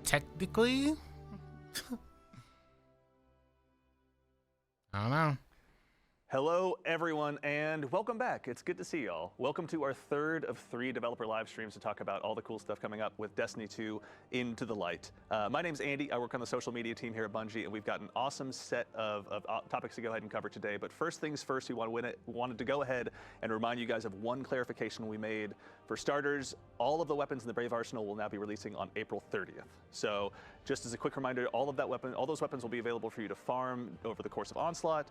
technically. I don't know. Hello, everyone, and welcome back. It's good to see y'all. Welcome to our third of 3 developer live streams to talk about all the cool stuff coming up with Destiny 2 Into the Light. My name's Andy. I work on the social media team here at Bungie, and we've got an awesome set of topics to go ahead and cover today. But first things first, we wanted to go ahead and remind you guys of one clarification we made. For starters, all of the weapons in the Brave Arsenal will now be releasing on April 30th. So just as a quick reminder, all those weapons will be available for you to farm over the course of Onslaught.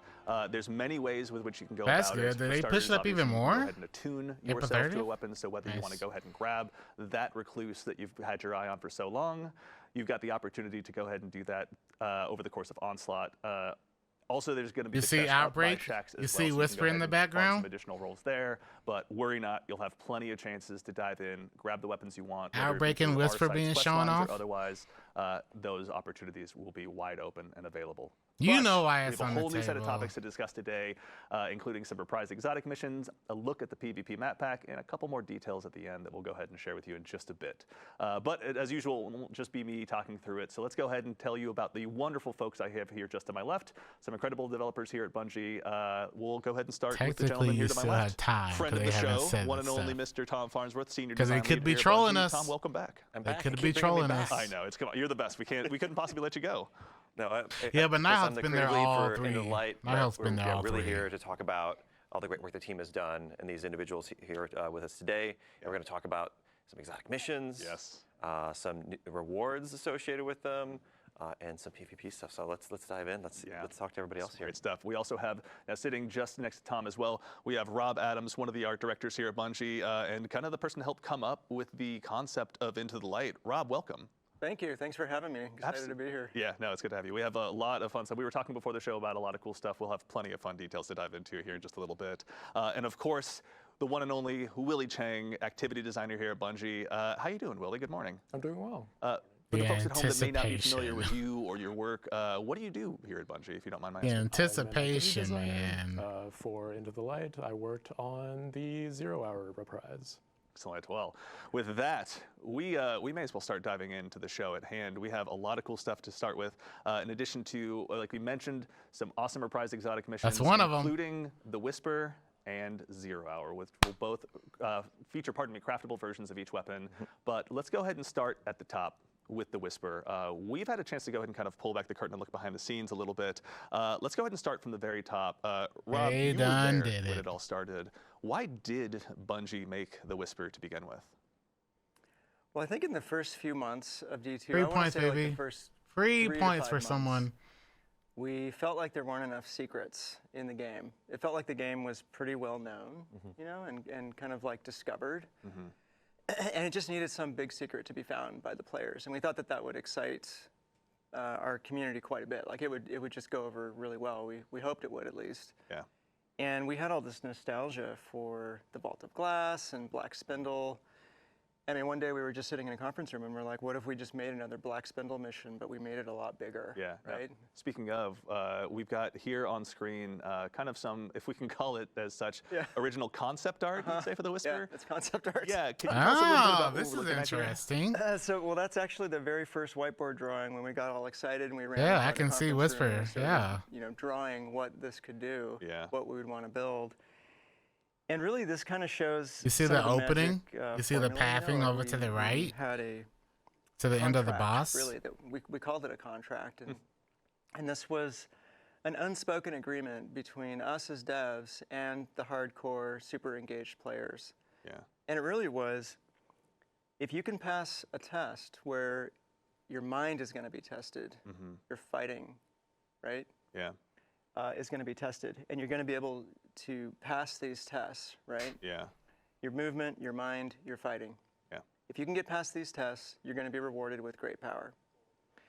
There's many ways with which you can go That's about good. it. Did they push it up even more? Go ahead and attune yourself to a weapon, so whether you want to go ahead and grab that recluse that you've had your eye on for so long, you've got the opportunity to go ahead and do that over the course of Onslaught. Also, there's going to be the Outbreak. You see Whisper in the background. Some additional roles there, but worry not. You'll have plenty of chances to dive in, grab the weapons you want. Outbreak and Whisper being shown off. Otherwise, those opportunities will be wide open and available. You know why it's on the table. We have a whole new set of table. topics to discuss today, including some reprised exotic missions, a look at the PvP map pack, and a couple more details at the end that we'll go ahead and share with you in just a bit. But as usual, it won't just be me talking through it. So let's go ahead and tell you about the wonderful folks I have here just to my left. Some incredible developers here at Bungie. We'll go ahead and start with the gentleman here to my left. Friend of the show, one and only Mr. Tom Farnsworth, senior design lead they could be here at trolling Bungie. us. Tom, welcome back. They could be trolling us. I know. Come on. You're the best. We couldn't possibly let you go. No, yeah, but Niall's been there all for 3. Niall's been there all 3. We're really here to talk about all the great work the team has done and these individuals here with us today. And we're going to talk about some exotic missions, yes, some rewards associated with them, and some PvP stuff. So let's dive in. Let's talk to everybody else here. Great stuff. We also have, now sitting just next to Tom as well, we have Rob Adams, one of the art directors here at Bungie, and kind of the person to help come up with the concept of Into the Light. Rob, welcome. Thank you. Thanks for having me. Excited to be here. Yeah, no, it's good to have you. We have a lot of fun stuff. We were talking before the show about a lot of cool stuff. We'll have plenty of fun details to dive into here in just a little bit. And of course, the one and only Willie Chang, activity designer here at Bungie. How you doing, Willie? Good morning. I'm doing well. For the folks at home that may not be familiar with you or your work, what do you do here at Bungie, if you don't mind my asking? Anticipation, man. For Into the Light, I worked on the 0 Hour reprise. Excellent. Well, with that, we may as well start diving into the show at hand. We have a lot of cool stuff to start with. In addition to, like we mentioned, some awesome reprised exotic missions. That's one of them. Including the Whisper and 0 Hour, which will both feature, craftable versions of each weapon. But let's go ahead and start at the top with the Whisper. We've had a chance to go ahead and kind of pull back the curtain and look behind the scenes a little bit. Let's go ahead and start from the very top. Rob, you were there when it all started. Why did Bungie make the Whisper to begin with? Well, I think in the first few months of D2, 3 points, baby. Like the first 3 points for months, someone. We felt like there weren't enough secrets in the game. It felt like the game was pretty well known, you know, and kind of like discovered. And it just needed some big secret to be found by the players. And we thought that that would excite our community quite a bit. Like it would just go over really well. We hoped it would, at least. Yeah. And we had all this nostalgia for the Vault of Glass and Black Spindle. I mean, one day we were just sitting in a conference room and we're like, what if we just made another Black Spindle mission, but we made it a lot bigger, right? Yeah. Speaking of, we've got here on screen kind of some, if we can call it as such, original concept art, you'd say, for the Whisper? Yeah, it's concept art. Yeah, can you tell us a little bit about this what is we're looking interesting. Well, that's actually the very first whiteboard drawing when we got all excited and we ran. Yeah, I can see Whisper, You know, drawing what this could do, yeah, what we would want to build. And really, this kind of shows. You see the opening? You see the pathing over to the right? Had a to the end of the boss? Really, that we called it a contract. And this was an unspoken agreement between us as devs and the hardcore, super engaged players. Yeah. And it really was, if you can pass a test where your mind is going to be tested, your fighting, right? Yeah. Is going to be tested, and you're going to be able to pass these tests, right? Yeah. Your movement, your mind, your fighting. Yeah. If you can get past these tests, you're going to be rewarded with great power.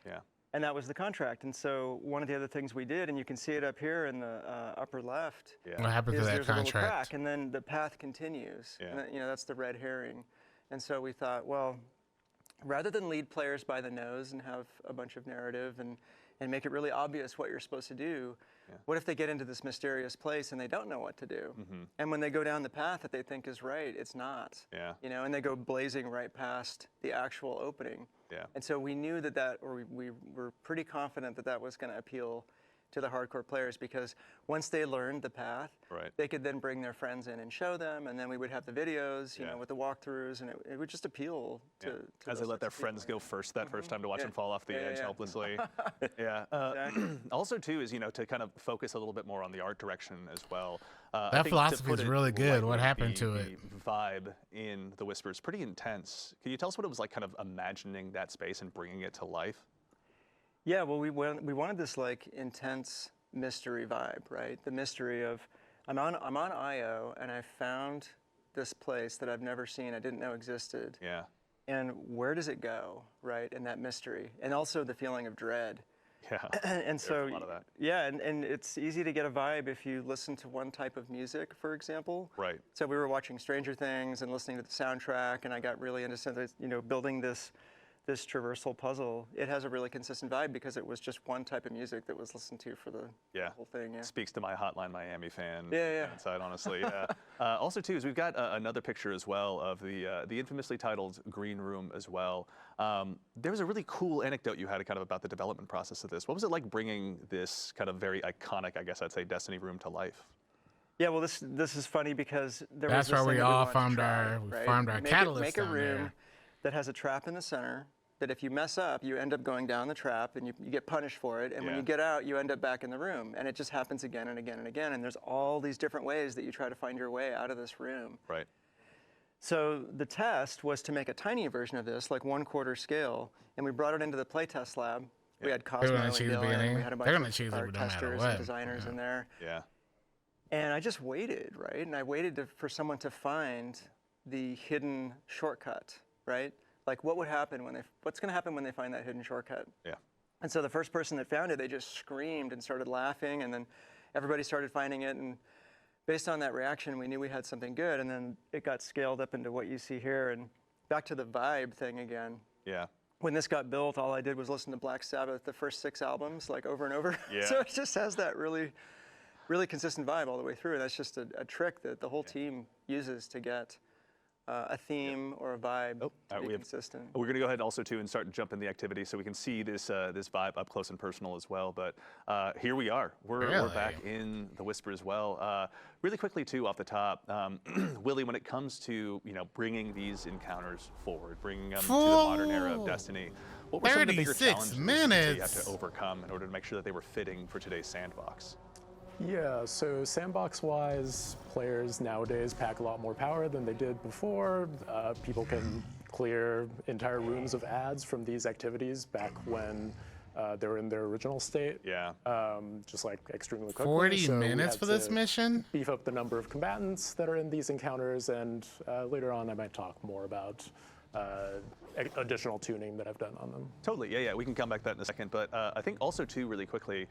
Yeah. And that was the contract. And so one of the other things we did, and you can see it up here in the upper left, what happened to that there's a little contract? crack, and then the path continues. Yeah. And that, you know, that's the red herring. And so we thought, well, rather than lead players by the nose and have a bunch of narrative and and make it really obvious what you're supposed to do. What if they get into this mysterious place and they don't know what to do? And when they go down the path that they think is right, it's not. You know, and they go blazing right past the actual opening. And so we knew or we were pretty confident that was going to appeal to the hardcore players, because once they learned the path, they could then bring their friends in and show them, and then we would have the videos, you know, with the walkthroughs, and it would just appeal to as they let their friends go first that first time to watch them fall off the edge helplessly. Also, too, is, you know, to kind of focus a little bit more on the art direction as well. That philosophy is really good. What happened to it? Vibe in the Whisper is pretty intense. Can you tell us what it was like, kind of imagining that space and bringing it to life? Yeah, well, we wanted this like intense mystery vibe, right? The mystery of I'm on IO and I found this place that I've never seen, I didn't know existed. And where does it go, right? And that mystery, and also the feeling of dread. And so, a lot of that. and it's easy to get a vibe if you listen to one type of music, for example. So we were watching Stranger Things and listening to the soundtrack, and I got really into, you know, building this traversal puzzle. It has a really consistent vibe because it was just one type of music that was listened to for the whole thing. Speaks to my Hotline Miami fan inside, honestly. Also, too, is we've got another picture as well of the infamously titled Green Room as well. There was a really cool anecdote you had kind of about the development process of this. What was it like bringing this kind of very iconic, I guess I'd say, Destiny room to life? Yeah, well, this is funny because that's where we all farmed our catalyst. Make a room that has a trap in the center, that if you mess up, you end up going down the trap and you get punished for it. And when you get out, you end up back in the room. And it just happens again and again and again. And there's all these different ways that you try to find your way out of this room. So the test was to make a tiny version of this, like 1/4 scale. And we brought it into the playtest lab. We had Cosmo and Dylan, we had a bunch of art testers and designers in there. And I just waited, right? And I waited for someone to find the hidden shortcut, right? Like what would happen what's going to happen when they find that hidden shortcut? And so the first person that found it, they just screamed and started laughing, and then everybody started finding it. And based on that reaction, we knew we had something good. And then it got scaled up into what you see here. And back to the vibe thing again. When this got built, all I did was listen to Black Sabbath, the first 6 albums, like over and over. So it just has that really, really consistent vibe all the way through. And that's just a trick that the whole team uses to get a theme or a vibe to be consistent. We're going to go ahead also too and start jumping the activity so we can see this this vibe up close and personal as well. But here we are. We're back in the Whisper as well. Really quickly too, off the top, Willie, when it comes to bringing these encounters forward, bringing them to the modern era of Destiny, what were some of the bigger challenges that you have to overcome in order to make sure that they were fitting for today's sandbox? Yeah, so sandbox-wise, players nowadays pack a lot more power than they did before. People can clear entire rooms of ads from these activities back when they were in their original state. Just like extremely quickly. 40 minutes for this mission? Beef up the number of combatants that are in these encounters, and later on I might talk more about additional tuning that I've done on them. Totally, yeah, we can come back to that in a second. But I think also too, really quickly,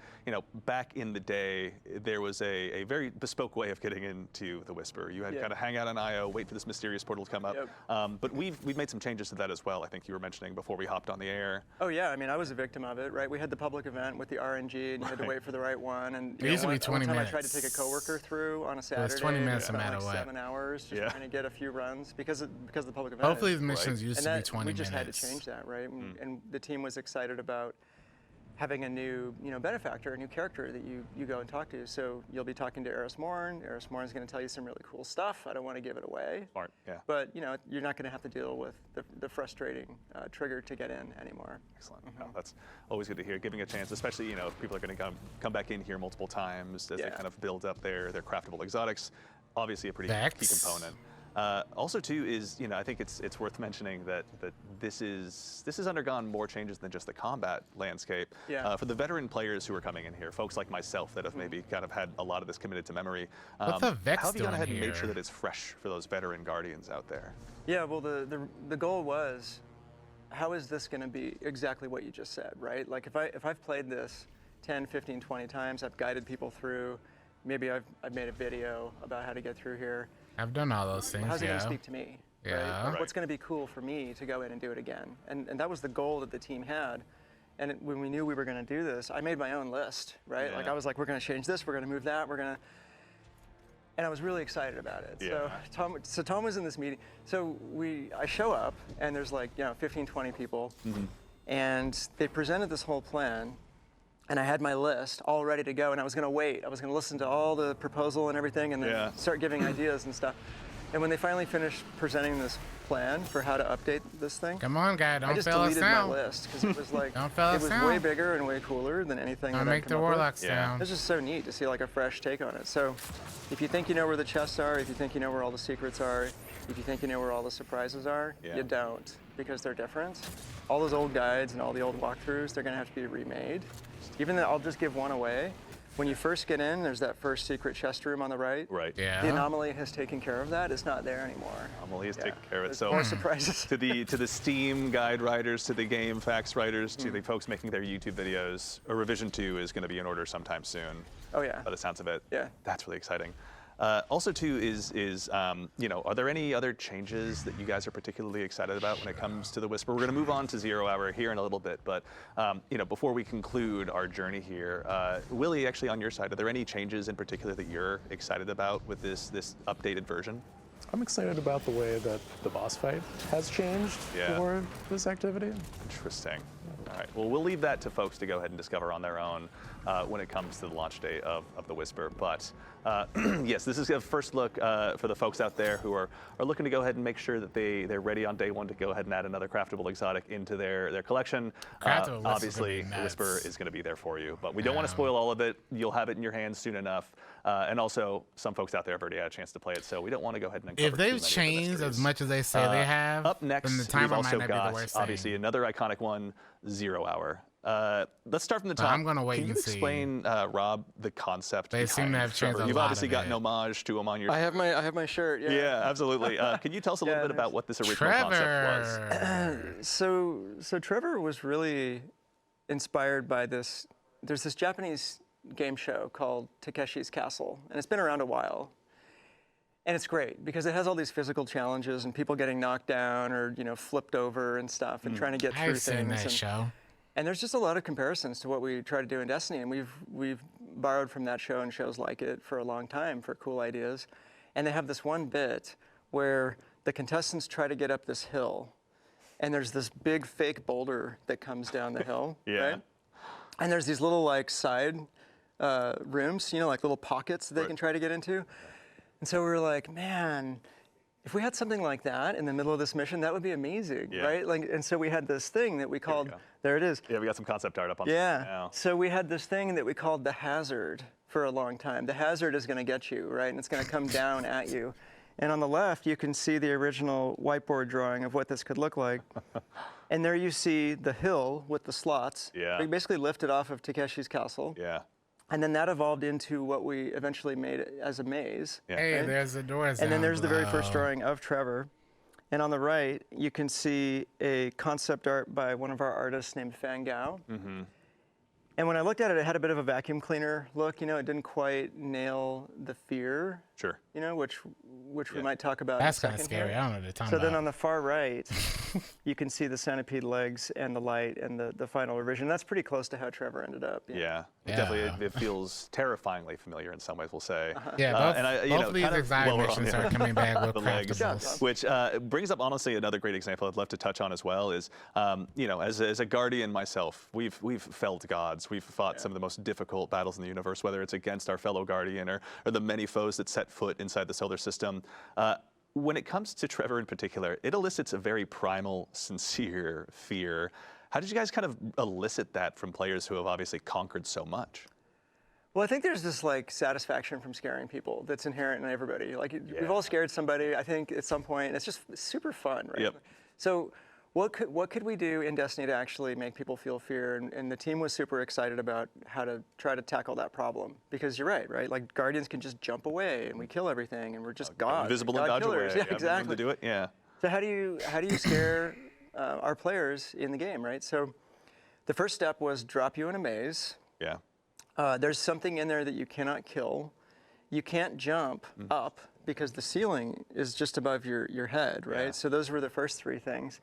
back in the day, there was a very bespoke way of getting into the Whisper. You had to kind of hang out on IO, wait for this mysterious portal to come up. But we've made some changes to that as well. I think you were mentioning before we hopped on the air. Oh yeah, I mean, I was a victim of it, right? We had the public event with the RNG, and you had to wait for the right one. And it used to be 20 minutes. I tried to take a coworker through on a Saturday. It was 20 minutes no matter like what. 7 hours just trying to get a few runs because of the public event. Hopefully the missions used to be 20 minutes. We just had to change that, right? And the team was excited about having a new, benefactor, a new character that you go and talk to. So you'll be talking to Eris Morn. Eris Morn is going to tell you some really cool stuff. I don't want to give it away. Smart, yeah. But you're not going to have to deal with the frustrating trigger to get in anymore. Excellent. Oh, that's always good to hear. Giving a chance, especially if people are going to come back in here multiple times as they kind of build up their craftable exotics. Obviously, a pretty key component. Also, too, is I think it's worth mentioning that this has undergone more changes than just the combat landscape. For the veteran players who are coming in here, folks like myself that have maybe kind of had a lot of this committed to memory. What's the Vex how have you gone ahead and here? made sure that it's fresh for those veteran guardians out there? Yeah, well, the goal was, how is this going to be exactly what you just said, right? Like if I've played this 10, 15, 20 times, I've guided people through. Maybe I've made a video about how to get through here. I've done all those things. How's it going to speak to me? Yeah. Right? Like, what's going to be cool for me to go in and do it again? And that was the goal that the team had. And when we knew we were going to do this, I made my own list, right? Yeah. Like I was like, we're going to change this, we're going to move that, and I was really excited about it. Yeah. So Tom was in this meeting. So I show up, and there's like 15, 20 people, and they presented this whole plan, and I had my list all ready to go, and I was going to wait. I was going to listen to all the proposal and everything, and then start giving ideas and stuff. And when they finally finished presenting this plan for how to update this thing, Come on, guy, I don't just fail us deleted my down. list because it was like Don't fail it us was down. way bigger and way cooler than anything Don't that I'd make the come up with. warlocks Yeah. down. It's just so neat to see like a fresh take on it. So if you think you know where the chests are, if you think you know where all the secrets are, if you think you know where all the surprises are, Yeah. you don't, because they're different. All those old guides and all the old walkthroughs, they're gonna have to be remade. Even though I'll just give one away. When you first get in, there's that first secret chest room on the right. Right. Yeah. The anomaly has taken care of that. It's not there anymore. Amelie is Yeah. taking care of it. There's So more surprises. to the Steam guide writers, to the game facts writers, to the folks making their YouTube videos, a revision 2 is going to be in order sometime soon. Oh yeah. By the sounds of it. Yeah. That's really exciting. Also, too, are there any other changes that you guys are particularly excited about when it comes to the Whisper? We're going to move on to 0 Hour here in a little bit, but before we conclude our journey here, Willie, actually on your side, are there any changes in particular that you're excited about with this updated version? I'm excited about the way that the boss fight has changed for this activity. Interesting. All right. Well, we'll leave that to folks to go ahead and discover on their own when it comes to the launch date of the Whisper. But yes, this is a first look for the folks out there who are looking to go ahead and make sure that they're ready on day one to go ahead and add another craftable exotic into their collection. Obviously, the Whisper is going to be there for you, but we don't want to spoil all of it. You'll have it in your hands soon enough. And also, some folks out there have already had a chance to play it, so we don't want to go ahead and uncover If they've too many of the changed mysteries. as much as they say they have, Up next, then the we've timer also might not be the got worst obviously thing. another iconic one, 0 Hour. Let's start from the top. I'm gonna wait Can you and see. explain, Rob, the concept? They seem to behind have changed Trevor? a You've lot obviously of got an it. homage to him on your. I have my shirt. Yeah. Yeah, absolutely. Can you tell us a little Yeah, bit about what this original concept was? Trevor. So Trevor was really inspired by this. There's this Japanese game show called Takeshi's Castle, and it's been around a while. And it's great because it has all these physical challenges and people getting knocked down or flipped over and stuff and trying to get through I've seen things. that show. And there's just a lot of comparisons to what we try to do in Destiny, and we've borrowed from that show and shows like it for a long time for cool ideas. And they have this one bit where the contestants try to get up this hill, and there's this big fake boulder that comes down the hill, Yeah. right? And there's these little like side rooms, like little pockets that they Right. can try to get into. And so we were like, man, if we had something like that in the middle of this mission, that would be amazing, Yeah. right? And so we had this thing that we called, go. there it is. Yeah, we got some concept art up on Yeah. screen now. So we had this thing that we called the hazard for a long time. The hazard is going to get you, right? And it's going to come down at you. And on the left, you can see the original whiteboard drawing of what this could look like. And there you see the hill with the slots. Yeah. We basically lifted off of Takeshi's Castle. Yeah. And then that evolved into what we eventually made as a maze. Yeah. Hey, Right? there's the doors. And then down there's the very below. first drawing of Trevor. And on the right, you can see a concept art by one of our artists named Fan Gao. Mm-hmm. And when I looked at it, it had a bit of a vacuum cleaner look. It didn't quite nail the fear, Sure. which we might talk about That's in a kind of second scary. here. I don't know what they're talking So about. then on the far right, you can see the centipede legs and the light and the final revision. That's pretty close to how Trevor ended up. Yeah. Yeah. Definitely, it feels terrifyingly familiar in some ways, we'll say. Yeah, both, and I, both of these kind of exotic while we're on missions the- are coming back with the legs, craftables. which brings up honestly another great example I'd love to touch on as well is, as a guardian myself, we've felled gods, we've fought some of the most difficult battles in the universe, whether it's against our fellow guardian or the many foes that set foot inside the solar system. When it comes to Trevor in particular, it elicits a very primal, sincere fear. How did you guys kind of elicit that from players who have obviously conquered so much? Well, I think there's this satisfaction from scaring people that's inherent in everybody. We've all scared somebody, I think, at some point. It's just super fun, right? Yep. So what could we do in Destiny to actually make people feel fear? And the team was super excited about how to try to tackle that problem. Because you're right? Like Guardians can just jump away and we kill everything and we're just gods. Invisible and God dodge away. killers. Yeah, Yeah, exactly. To do it, yeah. So how do you scare our players in the game, right? So the first step was drop you in a maze. Yeah. There's something in there that you cannot kill. You can't jump up because the ceiling is just above your head, right? Yeah. So those were the first three things.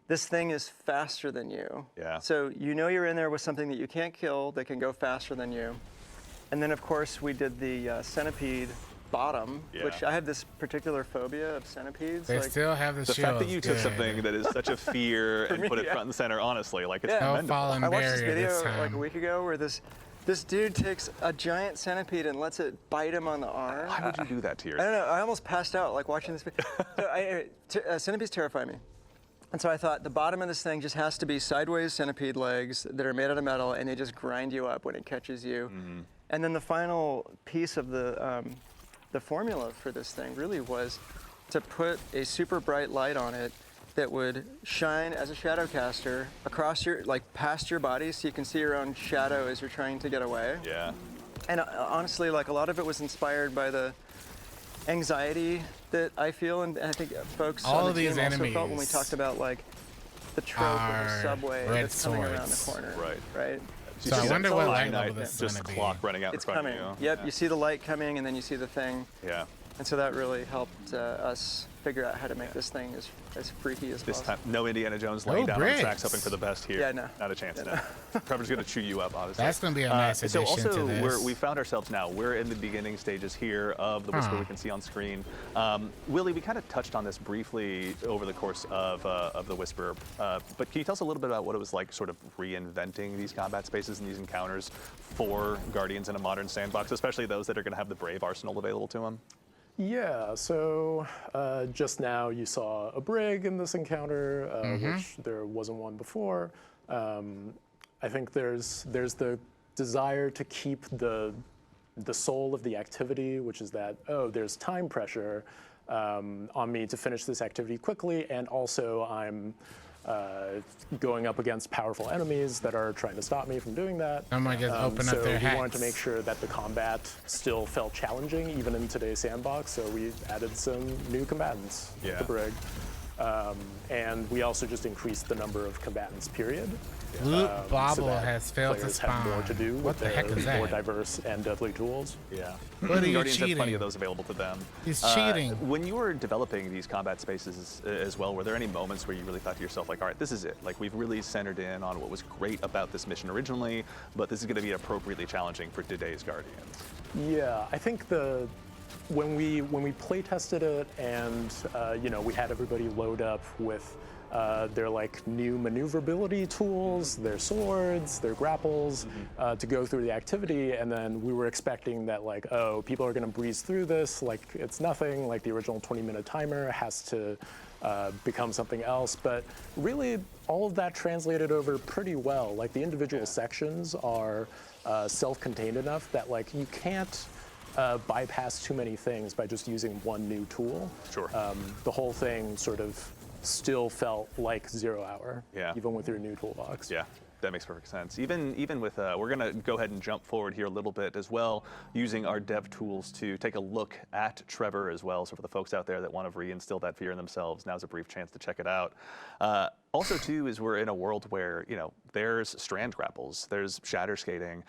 this thing is faster than you. Yeah. So you know you're in there with something that you can't kill that can go faster than you. And then, of course, we did the centipede bottom, which I had this particular phobia of centipedes. They like, still have the The fact that you took good. something that is such a fear and put it front and center, honestly, like it's commendable. fallen I watched this barrier video this time. like a week ago where this dude takes a giant centipede and lets it bite him on the arm. Why would you do that to I yourself? don't know. I almost passed out like watching this video. Centipedes terrify me. And so I thought the bottom of this thing just has to be sideways centipede legs that are made out of metal, and they just grind you up when it catches you. And then the final piece of the formula for this thing really was to put a super bright light on it that would shine as a shadow caster across your, like past your body, so you can see your own shadow as you're trying to get away. Yeah. And honestly, like a lot of it was inspired by the anxiety that I feel, and I think folks All on of the these team also felt when we enemies talked about like the trope of are the subway red that's coming around the swords. corner. Right. Right. You So I see that wonder what light finite, level this is just gonna be. clock running out It's in front coming. of you. Yep. You see the light coming, and then you see the thing. Yeah. And so that really helped us figure out how to make this thing as freaky as This possible. time, no Indiana Jones laying No down on the bricks. tracks hoping for the best here. Yeah, no. Not a chance, no. Trevor's going to chew you up, honestly. That's going to be a nice So addition to also, this. we found ourselves now, we're in the beginning stages here of the Whisper we can see on screen. Willie, we kind of touched on this briefly over the course of the Whisper, but can you tell us a little bit about what it was like sort of reinventing these combat spaces and these encounters for Guardians in a modern sandbox, especially those that are going to have the Brave arsenal available to them? Yeah, so just now you saw a brig in this encounter, which there wasn't one before. I think there's the desire to keep the soul of the activity, which is that, oh, there's time pressure on me to finish this activity quickly, and also I'm going up against powerful enemies that are trying to stop me from doing that. Someone just open up so their we wanted to hats. make sure that the combat still felt challenging, even in today's sandbox, so we added some new combatants with the brig. And we also just increased the number of combatants, period. Loot so Bobble that has failed to players spawn. have more to do What with the heck their is more that? diverse and deadly tools. Yeah. What are you Guardians have plenty cheating? of those available to them. He's cheating. When you were developing these combat spaces as well, were there any moments where you really thought to yourself, like, all right, this is it. Like, we've really centered in on what was great about this mission originally, but this is going to be appropriately challenging for today's Guardians. Yeah, I think when we play tested it and we had everybody load up with their like new maneuverability tools, their swords, their grapples to go through the activity, and then we were expecting that like, oh, people are going to breeze through this like it's nothing, like the original 20-minute timer has to become something else. But really, all of that translated over pretty well. Like the individual sections are self-contained enough that like you can't bypass too many things by just using one new tool. Sure. The whole thing sort of still felt like 0 hour, even with your new toolbox. Yeah, that makes perfect sense. Even with, we're gonna go ahead and jump forward here a little bit as well, using our dev tools to take a look at Trevor as well. So for the folks out there that want to reinstill that fear in themselves, now's a brief chance to check it out. Also, too, is we're in a world where, there's strand grapples, there's shatter skating.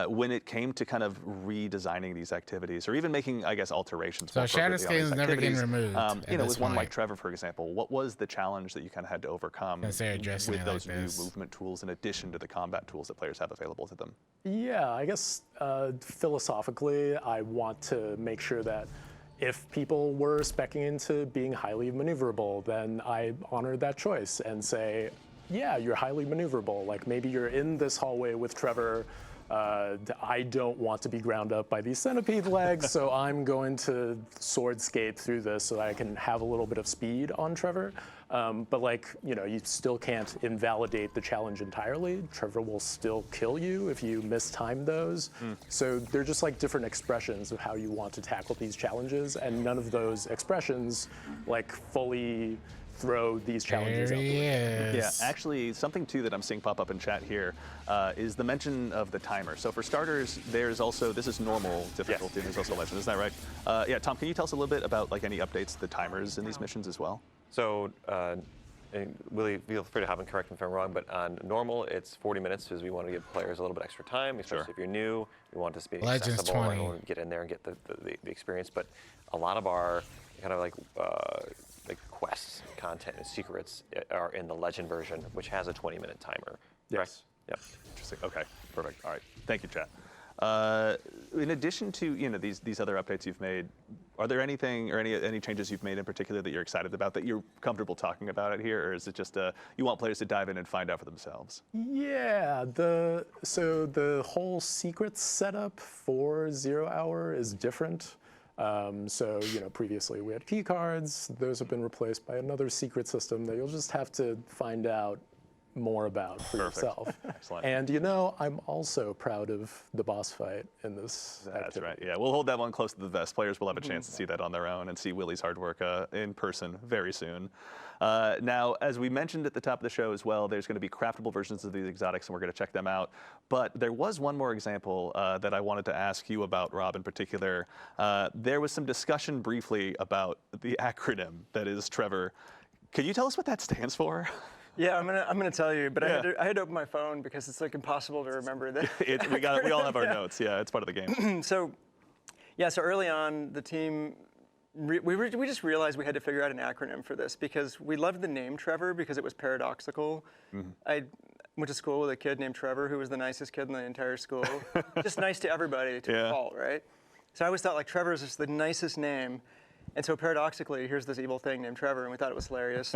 When it came to kind of redesigning these activities, or even making, I guess, alterations. So more shatter appropriately on skating these is never getting activities, removed. with one like Trevor, for example, what was the challenge that you kind of had to overcome Because they're addressing with it like those new this. movement tools in addition to the combat tools that players have available to them? Yeah, I guess philosophically, I want to make sure that if people were speccing into being highly maneuverable, then I honor that choice and say, yeah, you're highly maneuverable. Like maybe you're in this hallway with Trevor. I don't want to be ground up by these centipede legs, so I'm going to sword skate through this so that I can have a little bit of speed on Trevor. But you still can't invalidate the challenge entirely. Trevor will still kill you if you mistime those. So they're just like different expressions of how you want to tackle these challenges, and none of those expressions like fully throw these challenges out the way. Yeah, actually, something too that I'm seeing pop up in chat here is the mention of the timer. So for starters, there's also, this is normal difficulty, there's also legend, isn't that right? Yeah, Tom, can you tell us a little bit about like any updates to the timers in these missions as well? So, and Willie, feel free to have him correct me if I'm wrong, but on normal, it's 40 minutes because we want to give players a little bit extra time, especially if you're new. We want this to be Legends accessible 20. and get in there and get the experience. But a lot of our kind of like the quests, content, and secrets are in the Legend version, which has a 20-minute timer. Yes. Yep. Interesting. Okay. Perfect. All right. Thank you, chat. In addition to these other updates you've made, are there anything or any changes you've made in particular that you're excited about that you're comfortable talking about it here, or is it just you want players to dive in and find out for themselves? Yeah, so the whole secrets setup for 0 Hour is different. So previously we had key cards; those have been replaced by another secret system that you'll just have to find out more about for yourself. Excellent. And I'm also proud of the boss fight in this That's activity. right. Yeah, we'll hold that one close to the vest. Players will have a chance to see that on their own and see Willie's hard work in person very soon. Now, as we mentioned at the top of the show as well, there's going to be craftable versions of these exotics, and we're going to check them out. But there was one more example that I wanted to ask you about, Rob, in particular. There was some discussion briefly about the acronym that is Trevor. Could you tell us what that stands for? Yeah, I'm gonna tell you, but I had to open my phone because it's like impossible to remember that. We all have our notes. Yeah, it's part of the game. So early on, the team we just realized we had to figure out an acronym for this because we loved the name Trevor because it was paradoxical. I went to school with a kid named Trevor who was the nicest kid in the entire school, just nice to everybody to a fault, right? So I always thought like Trevor is just the nicest name, and so paradoxically, here's this evil thing named Trevor, and we thought it was hilarious.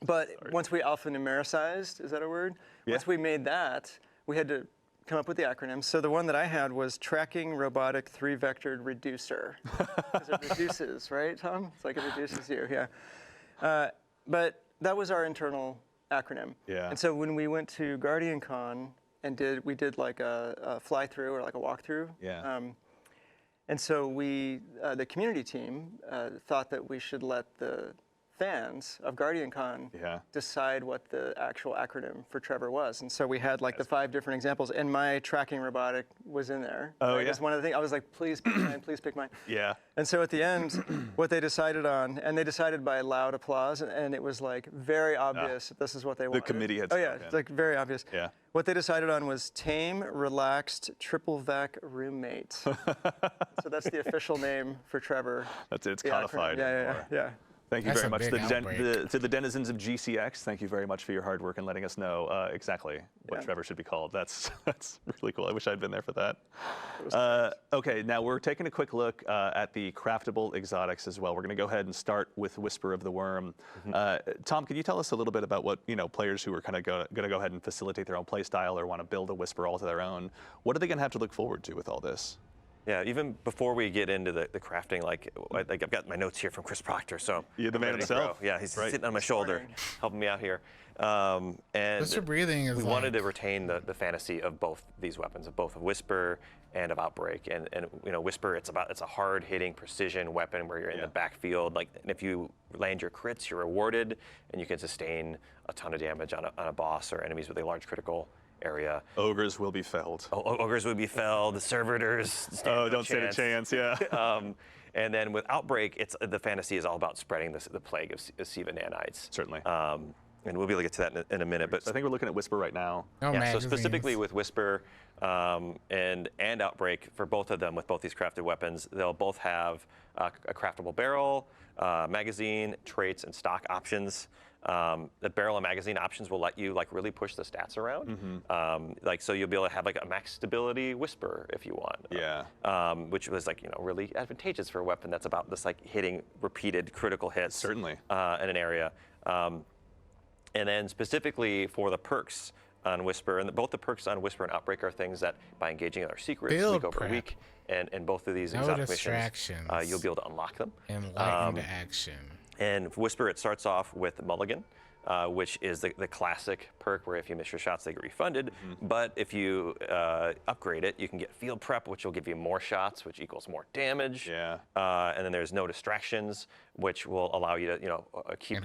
But once we alphanumericized, is that a word? Yeah. Once we made that, we had to come up with the acronym. So the one that I had was Tracking Robotic 3-Vectored Reducer. Because it reduces, right, Tom? It's like it reduces you, yeah. But that was our internal acronym. Yeah. And so when we went to GuardianCon and we did like a fly-through or like a walkthrough. Yeah. And so the community team thought that we should let the fans of GuardianCon decide what the actual acronym for Trevor was. And so we had like the 5 different examples, and my tracking robotic was in there. Oh, right? yeah. That's one of the things. I was like, please pick mine, please pick mine. Yeah. And so at the end, what they decided on, and they decided by loud applause, and it was like very obvious that this is what they wanted. The committee had Oh yeah, spoken. it's like very obvious. Yeah. What they decided on was tame, relaxed, triple vac roommate. So that's the official name for Trevor. That's it. It's The acronym. codified. Yeah. Thank you That's very a much big outbreak. to the denizens of GCX. Thank you very much for your hard work and letting us know exactly what Trevor should be called. That's really cool. I wish I'd been there for that. Okay, now we're taking a quick look at the craftable exotics as well. We're going to go ahead and start with Whisper of the Worm. Tom, could you tell us a little bit about what players who are kind of going to go ahead and facilitate their own play style or want to build a Whisper all to their own? What are they going to have to look forward to with all this? Yeah, even before we get into the crafting, like I've got my notes here from Chris Proctor, so You're the man himself. Yeah, he's sitting on my shoulder, helping me out here. And Mr. Breathing is we wanted to retain the fantasy of both these weapons, of both of Whisper and of Outbreak. And Whisper, it's a hard-hitting precision weapon where you're in the backfield. Like, and if you land your crits, you're rewarded, and you can sustain a ton of damage on a boss or enemies with a large critical area. Ogres will be felled. Ogres would be felled. The servitors. Don't stand a chance. Yeah. And then with Outbreak, the fantasy is all about spreading the plague of Siva nanites. Certainly. And we'll be able to get to that in a minute. But I think we're looking at Whisper right now. Oh, yeah, so magazines. specifically with Whisper and Outbreak, for both of them, with both these crafted weapons, they'll both have a craftable barrel, magazine, traits, and stock options. The barrel and magazine options will let you really push the stats around. So you'll be able to have a max stability Whisper if you want. Yeah. Which was really advantageous for a weapon that's about this hitting repeated critical hits. Certainly. In an area. And then specifically for the perks on Whisper, and both the perks on Whisper and Outbreak are things that by engaging in our secrets week over week, and both of these exotic missions, you'll be able to unlock them. Enlightened action. And for Whisper, it starts off with Mulligan, which is the classic perk where if you miss your shots, they get refunded. But if you upgrade it, you can get Field Prep, which will give you more shots, which equals more damage. Yeah. And then there's No Distractions, which will allow you to keep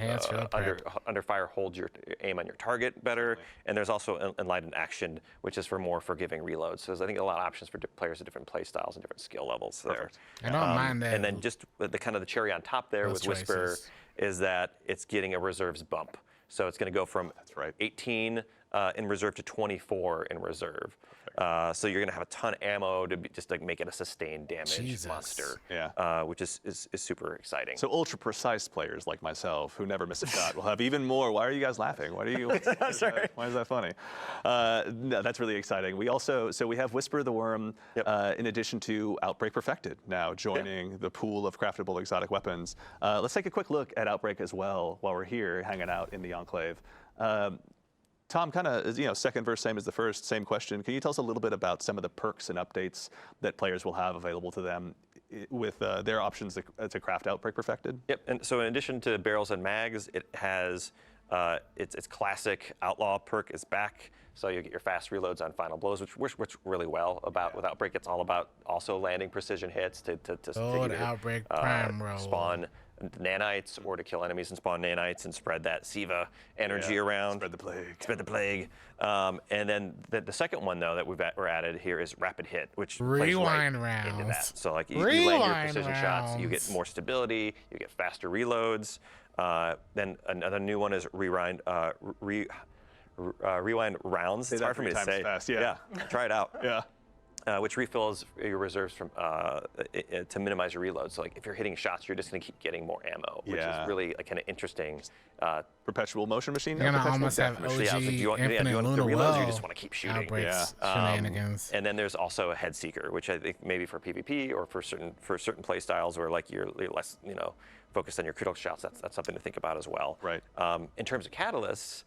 under fire, hold your aim on your target better. And there's also Enlightened Action, which is for more forgiving reloads. So there's, I think, a lot of options for players of different play styles and different skill levels there. I don't mind that. And then just the kind of the cherry on top there with Whisper is that it's getting a reserves bump. So it's going to go from 18 in reserve to 24 in reserve. So you're going to have a ton of ammo to just like make it a sustained damage Jesus. monster, Yeah. which is super exciting. So ultra precise players like myself who never miss a shot will have even more. Why are you guys laughing? Why do you? Sorry. Why is that funny? No, that's really exciting. We have Whisper the Worm in addition to Outbreak Perfected now joining the pool of craftable exotic weapons. Let's take a quick look at Outbreak as well while we're here hanging out in the Enclave. Tom, kind of, second verse, same as the first, same question. Can you tell us a little bit about some of the perks and updates that players will have available to them with their options to craft Outbreak Perfected? Yep, and so in addition to barrels and mags, it has its classic Outlaw perk is back. So you get your fast reloads on final blows, which works really well with Outbreak. It's all about also landing precision hits to either, Outbreak prime roll. spawn nanites or to kill enemies and spawn nanites and spread that Siva energy around. Spread the plague. Spread the plague. And then the second one, though, that we're added here is Rapid Hit, which plays right Rewind rounds. into that. So like you land your Rewind precision shots, you get rounds. more stability, you get faster reloads. Then another new one is Rewind rounds. Say It's that hard for me 3 to times say. fast, yeah. Try it out. Yeah. Which refills your reserves from to minimize your reload. So like if you're hitting shots, you're just going to keep getting more ammo, which Yeah. is really kind of interesting. Perpetual motion machine. You're gonna Perpetual almost death have machine. OG Yeah, do you want the Infinite Luna reloads or you Well just want to keep shooting? Outbreaks Yeah. shenanigans. And then there's also a Head Seeker, which I think maybe for PvP or for certain play styles where like you're less focused on your critical shots. That's something to think about as well. Right. In terms of catalysts,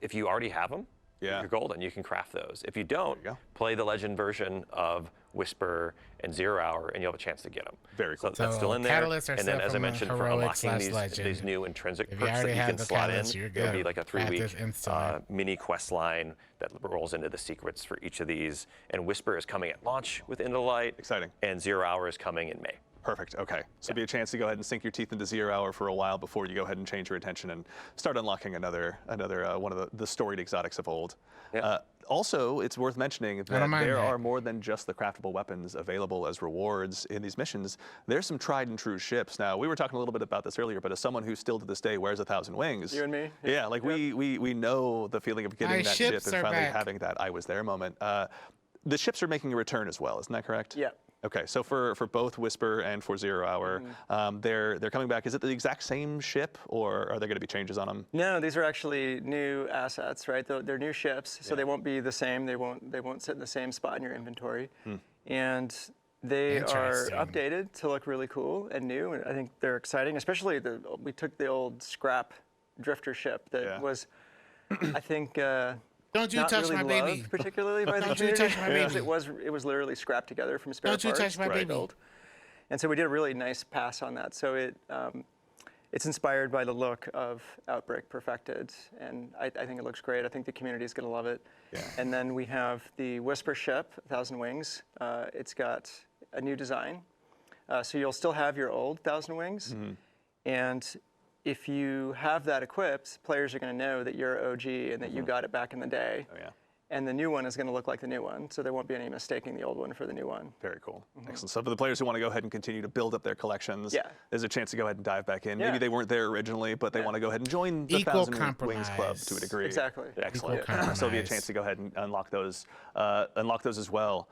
if you already have them, you're golden. You can craft those. If you don't, go. play the Legend version of Whisper and 0 Hour, and you'll have a chance to get them. Very cool. So that's still in there. Catalysts are And then, set as I from mentioned, for heroic unlocking / legend. these new intrinsic If you perks that already you have can the slot in, catalyst, you're it'll be good. like a Craft 3-week this instantly. mini quest line that rolls into the secrets for each of these. And Whisper is coming at launch with Into the Light. Exciting. And 0 Hour is coming in May. Perfect. Okay. So it'll be a chance to go ahead and sink your teeth into 0 Hour for a while before you go ahead and change your attention and start unlocking another one of the storied exotics of old. Yeah. Also, it's worth mentioning that don't mind there that. are more than just the craftable weapons available as rewards in these missions. There's some tried and true ships. Now, we were talking a little bit about this earlier, but as someone who still to this day wears 1,000 wings. You and me? Yeah, like we know the feeling of getting My that ship ships and are finally back. having that I was there moment. The ships are making a return as well, isn't that correct? Yeah. Okay, so for both Whisper and for 0 Hour, they're coming back. Is it the exact same ship, or are there going to be changes on them? No, these are actually new assets, right? They're new ships, so they won't be the same. They won't sit in the same spot in your inventory, and they are Interesting. updated to look really cool and new. And I think they're exciting, especially we took the old scrap drifter ship that was, I think. Don't you not touch really my loved baby. particularly by the Don't you community touch my because baby. it was literally scrapped together from spare Don't you parts. touch my that I baby. built. And so we did a really nice pass on that. So it's inspired by the look of Outbreak Perfected, and I think it looks great. I think the community is going to love it. Yeah. And then we have the Whisper ship, 1,000 Wings. It's got a new design, so you'll still have your old 1,000 Wings, and if you have that equipped, players are going to know that you're OG and that you got it back in the day. Oh, yeah. And the new one is going to look like the new one, so there won't be any mistaking the old one for the new one. Very cool. Excellent. So for the players who want to go ahead and continue to build up their collections, there's a chance to go ahead and dive back in. Maybe they weren't there originally, but they want to go ahead and join the Equal 1,000 Wings Club to a compromise. degree. Exactly. Excellent. Equal So there'll be a compromise. chance to go ahead and unlock those as well.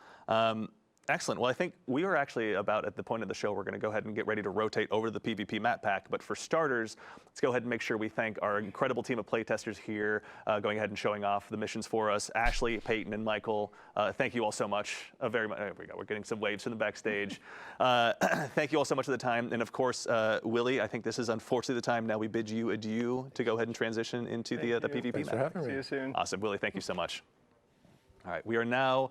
Excellent. Well, I think we are actually about at the point of the show we're going to go ahead and get ready to rotate over to the PvP map pack. But for starters, let's go ahead and make sure we thank our incredible team of playtesters here, going ahead and showing off the missions for us. Ashley, Peyton, and Michael, thank you all so much. Very much. There we go. We're getting some waves from the backstage. Thank you all so much for the time. And of course, Willie, I think this is unfortunately the time now we bid you adieu to go ahead and transition into the PvP Thanks map. for having See me. you soon. Awesome. Willie, thank you so much. All right, we are now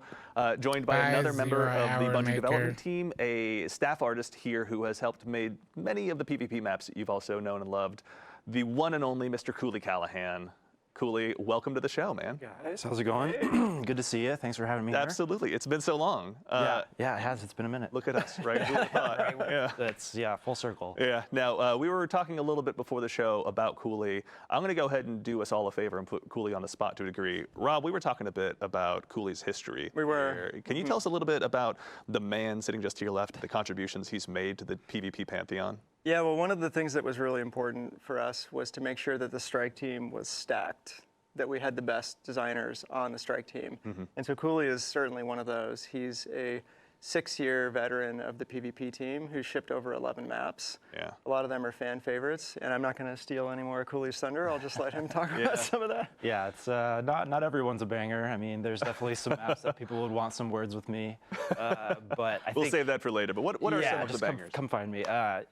joined by Bye, another member 0 of the Hour Bungie maker. development team, a staff artist here who has helped made many of the PvP maps that you've also known and loved, the one and only Mr. Cooley Callahan. Cooley, welcome to the show, man. Guys, how's it going? Good to see you. Thanks for having me here. Absolutely, it's been so long. Yeah, it has. It's been a minute. Look at us, right? Who would've thought? Yeah. That's full circle. Yeah. Now, we were talking a little bit before the show about Cooley. I'm going to go ahead and do us all a favor and put Cooley on the spot to a degree. Rob, we were talking a bit about Cooley's history. We were. here. Can you tell us a little bit about the man sitting just to your left, the contributions he's made to the PvP pantheon? Yeah, well, one of the things that was really important for us was to make sure that the strike team was stacked. that we had the best designers on the strike team. And so Cooley is certainly one of those. He's a 6-year veteran of the PvP team who shipped over 11 maps. Yeah. A lot of them are fan favorites, and I'm not going to steal any more of Cooley's thunder. I'll just let him talk about some of that. Yeah, it's not everyone's a banger. I mean, there's definitely some maps that people would want some words with me, but We'll save that for later. But what are some of the just bangers? come find me.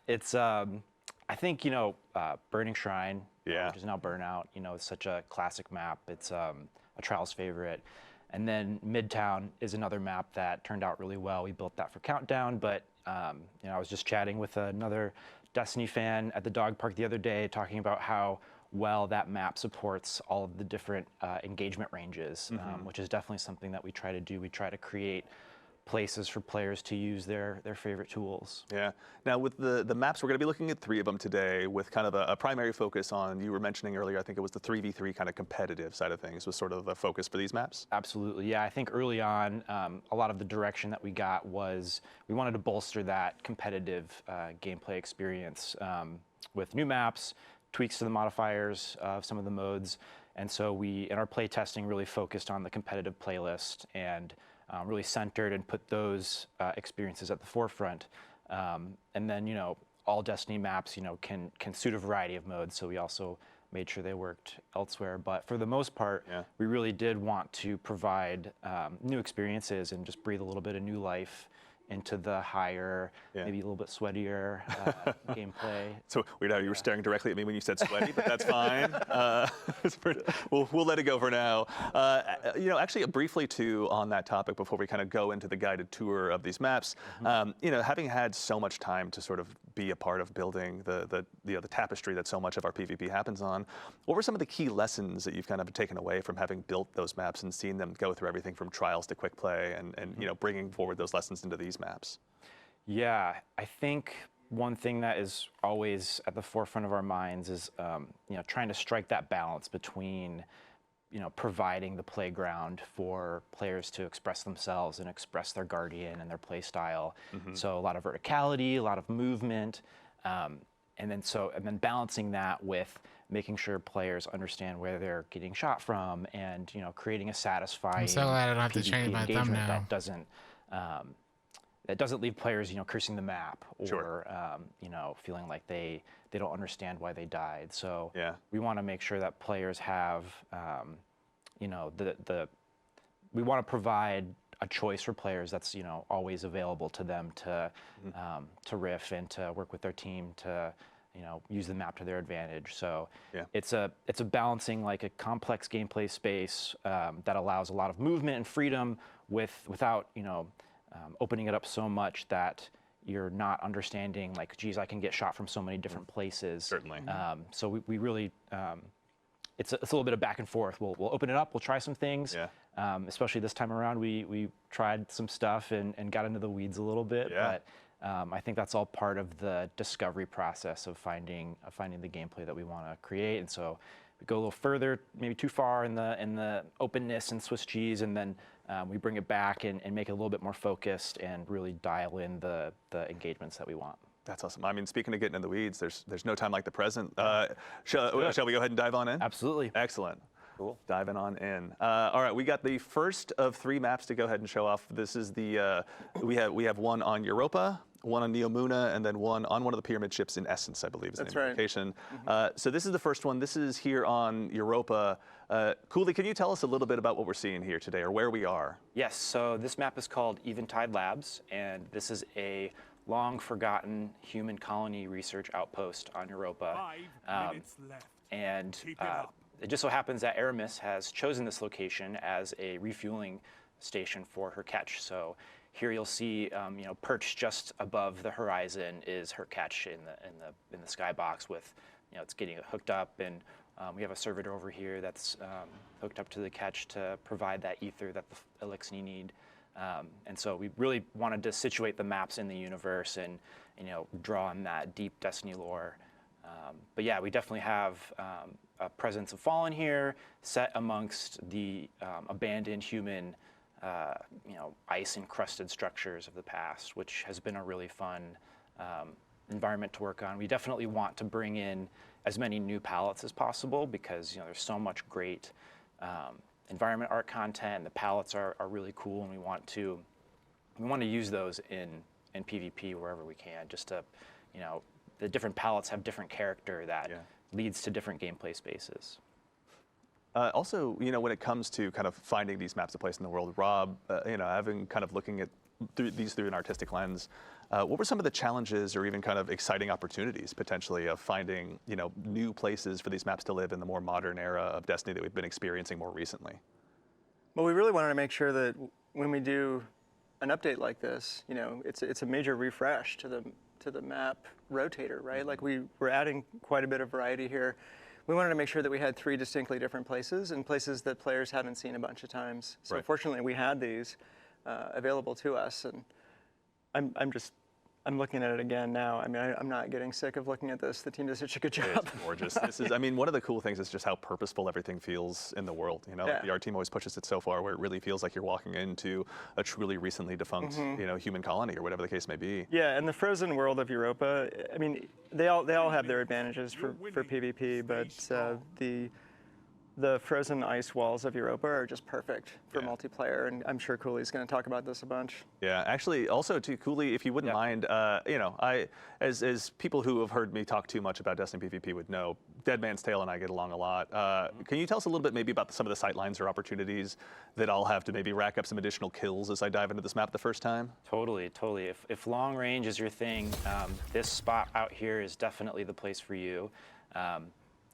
It's I think Burning Shrine, which is now Burnout. It's such a classic map. It's a Trials favorite. And then Midtown is another map that turned out really well. We built that for Countdown, but I was just chatting with another Destiny fan at the dog park the other day, talking about how well that map supports all of the different engagement ranges, which is definitely something that we try to do. We try to create places for players to use their favorite tools. Yeah. Now with the maps, we're going to be looking at 3 of them today with kind of a primary focus on, you were mentioning earlier, I think it was the 3v3 kind of competitive side of things was sort of the focus for these maps? Absolutely, yeah. I think early on, a lot of the direction that we got was we wanted to bolster that competitive gameplay experience with new maps, tweaks to the modifiers of some of the modes. And so we, in our play testing, really focused on the competitive playlist and really centered and put those experiences at the forefront. And then, all Destiny maps, can suit a variety of modes. So we also made sure they worked elsewhere. But for the most part, we really did want to provide new experiences and just breathe a little bit of new life into the higher, maybe a little bit sweatier gameplay. So weird how you were staring directly at me when you said sweaty, but that's fine. We'll let it go for now. Actually, briefly too on that topic before we kind of go into the guided tour of these maps. Having had so much time to sort of be a part of building the tapestry that so much of our PvP happens on, what were some of the key lessons that you've kind of taken away from having built those maps and seen them go through everything from trials to quick play and bringing forward those lessons into these maps? Yeah, I think one thing that is always at the forefront of our minds is trying to strike that balance between providing the playground for players to express themselves and express their Guardian and their play style. So a lot of verticality, a lot of movement, and then balancing that with making sure players understand where they're getting shot from, and creating a satisfying I'm so glad I don't have to PvP change my engagement thumbnail. that doesn't leave players cursing the map or feeling like they don't understand why they died. So we want to make sure that players have we want to provide a choice for players that's always available to them to riff and to work with their team to use the map to their advantage. So it's a balancing like a complex gameplay space that allows a lot of movement and freedom without opening it up so much that you're not understanding like, geez, I can get shot from so many different places. Certainly. So we really, it's a little bit of back and forth. We'll open it up, we'll try some things. Especially this time around, we tried some stuff and got into the weeds a little bit. But I think that's all part of the discovery process of finding the gameplay that we want to create. And so we go a little further, maybe too far in the openness and Swiss cheese, and then we bring it back and make it a little bit more focused and really dial in the engagements that we want. That's awesome. I mean, speaking of getting in the weeds, there's no time like the present. Shall we go ahead and dive on in? Absolutely. Excellent. Cool. Diving on in. All right, we got the first of 3 maps to go ahead and show off. This is the we have one on Europa, one on Neomuna, and then one on one of the pyramid ships in Essence, I believe is the name of the location. So this is the first one. This is here on Europa. Cooley, can you tell us a little bit about what we're seeing here today, or where we are? Yes, so this map is called Eventide Labs, and this is a long-forgotten human colony research outpost on Europa. 5 minutes left. And Keep it up. it just so happens that Aramis has chosen this location as a refueling station for her catch. So here you'll see, perched just above the horizon is her catch in the skybox with, it's getting hooked up, and we have a servitor over here that's hooked up to the catch to provide that ether that the Elixni need. And so we really wanted to situate the maps in the universe and, draw on that deep Destiny lore. But yeah, we definitely have a presence of Fallen here, set amongst the abandoned human, ice-encrusted structures of the past, which has been a really fun environment to work on. We definitely want to bring in as many new palettes as possible because there's so much great environment art content, and the palettes are really cool, and we want to use those in PvP wherever we can, just to, the different palettes have different character that leads to different gameplay spaces. Also, when it comes to kind of finding these maps of place in the world, Rob, having kind of looking at through an artistic lens, what were some of the challenges or even kind of exciting opportunities potentially of finding, new places for these maps to live in the more modern era of Destiny that we've been experiencing more recently? Well, we really wanted to make sure that when we do an update like this, it's a major refresh to the map rotator, right? Like we're adding quite a bit of variety here. We wanted to make sure that we had 3 distinctly different places and places that players hadn't seen a bunch of times. So fortunately, we had these available to us, and I'm looking at it again now. I mean, I'm not getting sick of looking at this. The team does such a good job. It's gorgeous. This is, one of the cool things is just how purposeful everything feels in the world. The art team always pushes it so far where it really feels like you're walking into a truly recently defunct, human colony or whatever the case may be. Yeah, and the frozen world of Europa, I mean, they all have their advantages for PvP, but the frozen ice walls of Europa are just perfect for multiplayer, and I'm sure Cooley's going to talk about this a bunch. Yeah, actually, also too, Cooley, if you wouldn't mind, as people who have heard me talk too much about Destiny PvP would know, Dead Man's Tale and I get along a lot. Can you tell us a little bit maybe about some of the sightlines or opportunities that I'll have to maybe rack up some additional kills as I dive into this map the first time? Totally. If long range is your thing, this spot out here is definitely the place for you.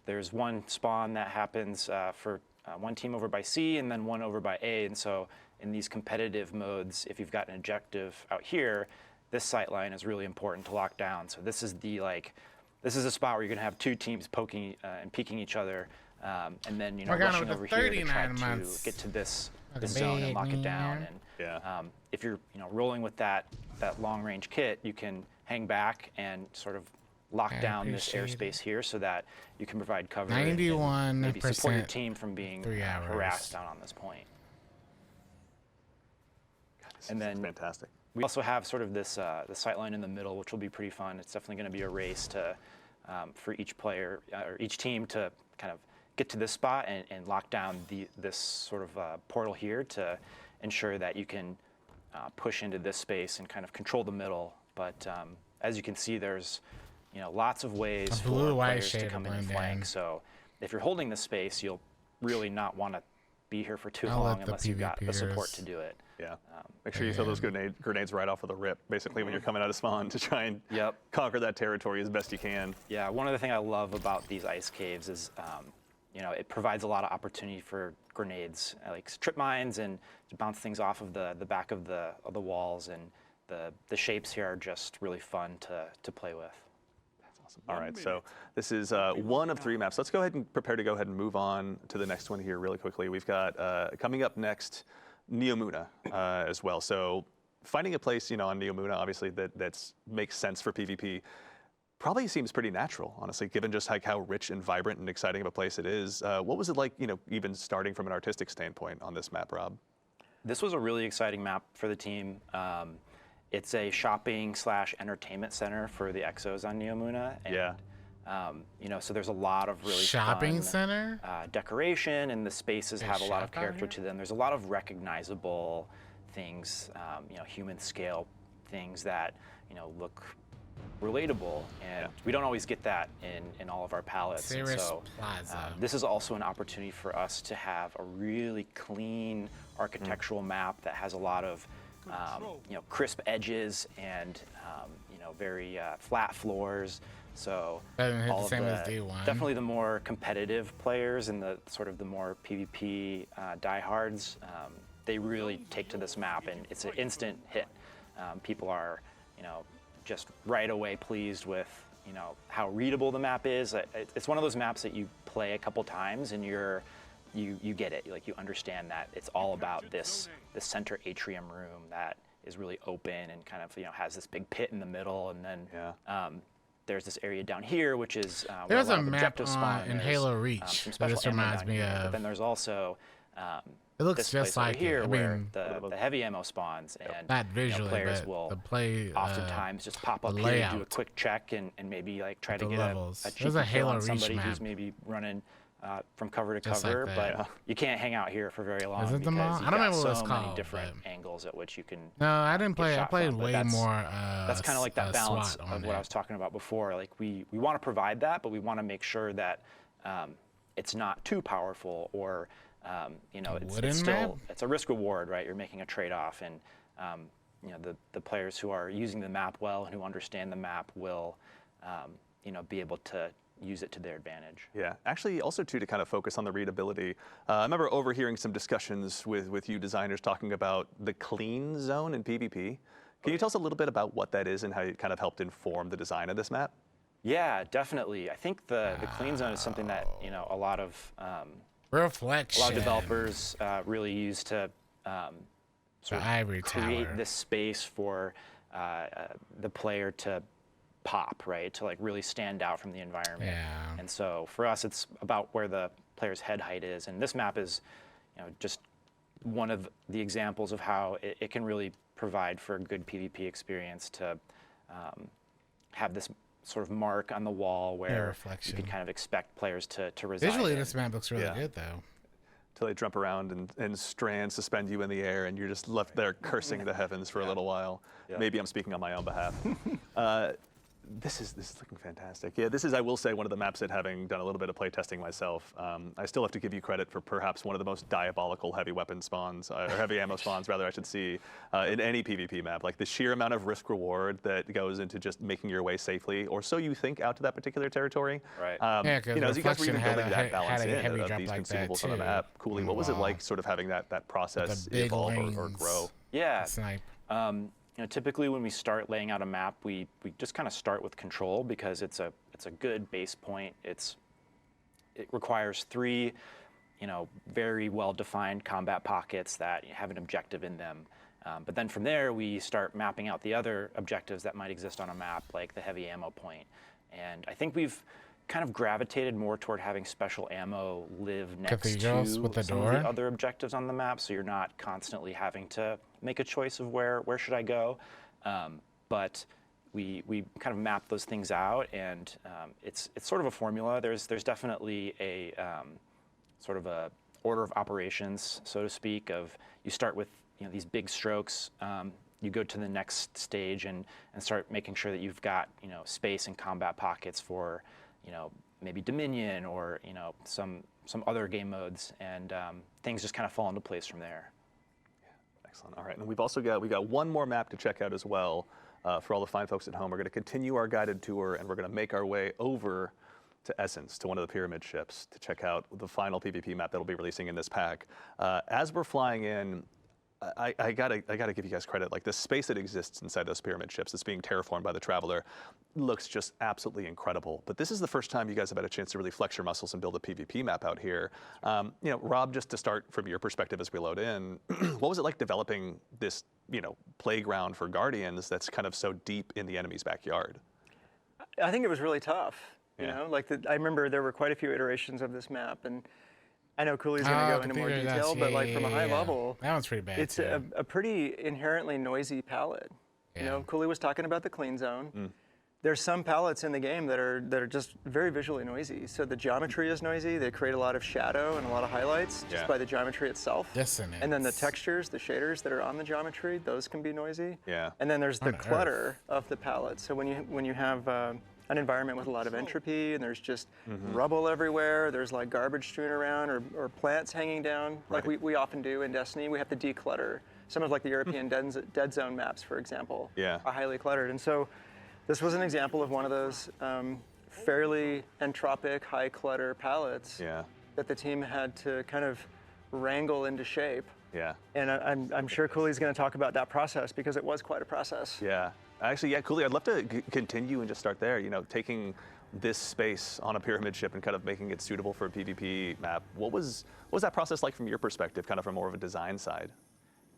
There's one spawn that happens for one team over by C and then one over by A, and so in these competitive modes, if you've got an objective out here, this sightline is really important to lock down. So this is a spot where you're going to have 2 teams poking and peeking each other, and then rushing over here to try to get to this zone and lock it down. And if you're rolling with that long range kit, you can hang back and sort of lock down this airspace here so that you can provide cover and maybe support your team from being harassed down on this point. God, this and then fantastic. We also have sort of this the sightline in the middle, which will be pretty fun. It's definitely going to be a race to for each player or each team to kind of get to this spot and lock down this sort of portal here to ensure that you can push into this space and kind of control the middle. But as you can see, there's lots of ways for players to come in and flank. So if you're holding the space, you'll really not want to be here for too long unless you've got the support to do it. Yeah. Make sure you throw those grenades right off of the rip, basically, when you're coming out of spawn to try and conquer that territory as best you can. Yeah, one of the things I love about these ice caves is, it provides a lot of opportunity for grenades, like trip mines, and to bounce things off of the back of the walls. And the shapes here are just really fun to play with. All right, so this is one of 3 maps. Let's go ahead and prepare to go ahead and move on to the next one here really quickly. We've got coming up next, Neomuna as well. So finding a place, on Neomuna, obviously that makes sense for PvP, probably seems pretty natural, honestly, given just like how rich and vibrant and exciting of a place it is. What was it like, even starting from an artistic standpoint on this map, Rob? This was a really exciting map for the team. It's a shopping/entertainment center for the Exos on Neomuna. And, so there's a lot of really shopping fun, center decoration, and the spaces have a lot of character to them. There's a lot of recognizable things, human scale things that, look relatable, and we don't always get that in all of our palettes. And so this is also an opportunity for us to have a really clean architectural map that has a lot of crisp edges and very flat floors. So all of definitely the more competitive players and the sort of the more PvP diehards, they really take to this map, and it's an instant hit. People are just right away pleased with how readable the map is. It's one of those maps that you play a couple times and you get it. Like, you understand that it's all about this center atrium room that is really open and kind of has this big pit in the middle, and then there's this area down here which is there's where a map in Halo Reach that this reminds me of. But then there's also it looks this just like here it. where the heavy ammo spawns, and not visually, players but will the play, oftentimes just pop up here, layout, do a quick check, and maybe like try to get levels. a cheeky kill Halo on Reach somebody map. who's maybe running from cover to Just cover, like but that. you can't hang out here for very long Is it the because mall? you've I don't got remember what it's so many called, different but- angles at which you can. No, I didn't get play. I shot played from, but way more. That's kind of like that balance SWAT of on what I it. was talking about before. Like we want to provide that, but we want to make sure that it's not too powerful or it's wooden still map? it's a risk reward, right? You're making a trade-off, and the players who are using the map well and who understand the map will be able to use it to their advantage. Yeah, actually, also too, to kind of focus on the readability. I remember overhearing some discussions with you designers talking about the clean zone in PvP. Can you tell us a little bit about what that is and how it kind of helped inform the design of this map? Yeah, definitely. I think the clean zone is something that a lot of Reflection. developers really use to sort The ivory of create tower. this space for the player to pop, right? To like really stand out from the environment. Yeah. And so for us, it's about where the player's head height is. And this map is, just one of the examples of how it can really provide for a good PvP experience to have this sort of mark on the wall where you reflection. can kind of expect players to reside Visually, in. this map looks really Yeah. good, though. Till they jump around and strands suspend you in the air, and you're just left there cursing the heavens for a little while. Yeah. Maybe I'm speaking on my own behalf. This is looking fantastic. Yeah, this is, I will say, one of the maps that, having done a little bit of play testing myself, I still have to give you credit for perhaps one of the most diabolical heavy weapon spawns, or heavy ammo spawns, rather, I should see, in any PvP map. Like the sheer amount of risk reward that goes into just making your way safely, or so you think, out to that particular territory. Right. Yeah, 'cause as you guys were Reflection even had building a that balance had a in heavy of drop these like that, consumables on the too, map, Cooley, on what the was it wall. like, sort of having that process big evolve or lanes. grow? Yeah. Snipe. Typically when we start laying out a map, we just kind of start with control because it's a good base point. It requires 3, very well-defined combat pockets that have an objective in them. But then from there, we start mapping out the other objectives that might exist on a map, like the heavy ammo point. And I think we've kind of gravitated more toward having special ammo live next Cathedrals to with the some of door? the other objectives on the map, so you're not constantly having to make a choice of where should I go. But we kind of map those things out, and it's sort of a formula. There's definitely a sort of a order of operations, so to speak. Of you start with these big strokes. You go to the next stage and start making sure that you've got space and combat pockets for maybe Dominion or some other game modes, and things just kind of fall into place from there. Excellent. All right, and we've also got one more map to check out as well. For all the fine folks at home, we're going to continue our guided tour, and we're going to make our way over to Essence, to one of the pyramid ships, to check out the final PvP map that'll be releasing in this pack. As we're flying in, I gotta give you guys credit. Like the space that exists inside those pyramid ships that's being terraformed by the Traveler looks just absolutely incredible. But this is the first time you guys have had a chance to really flex your muscles and build a PvP map out here. Rob, just to start from your perspective as we load in, what was it like developing this, playground for Guardians that's kind of so deep in the enemy's backyard? I think it was really tough. Yeah. I remember there were quite a few iterations of this map, and I know Cooley's going to go into more detail, but like from a high level, that one's pretty bad. it's too. a pretty inherently noisy palette. Yeah. Cooley was talking about the clean zone. There's some palettes in the game that are just very visually noisy. So the geometry is noisy. They create a lot of shadow and a lot of highlights just Yeah. by the geometry itself. Dissonance. And then the textures, the shaders that are on the geometry, those can be noisy. Yeah. And then there's the On Earth. clutter of the palette. So when you have an environment with a lot of entropy and there's just rubble everywhere, there's like garbage strewn around or plants hanging down, like Right. we often do in Destiny, we have to declutter. Some of like the European dead zone maps, for example, Yeah. are highly cluttered. And so this was an example of one of those fairly entropic, high clutter palettes Yeah. that the team had to kind of wrangle into shape. Yeah. And I'm sure Cooley's going to talk about that process because it was quite a process. Yeah. Actually, yeah, Cooley, I'd love to continue and just start there. Taking this space on a pyramid ship and kind of making it suitable for a PvP map. What was that process like from your perspective, kind of from more of a design side?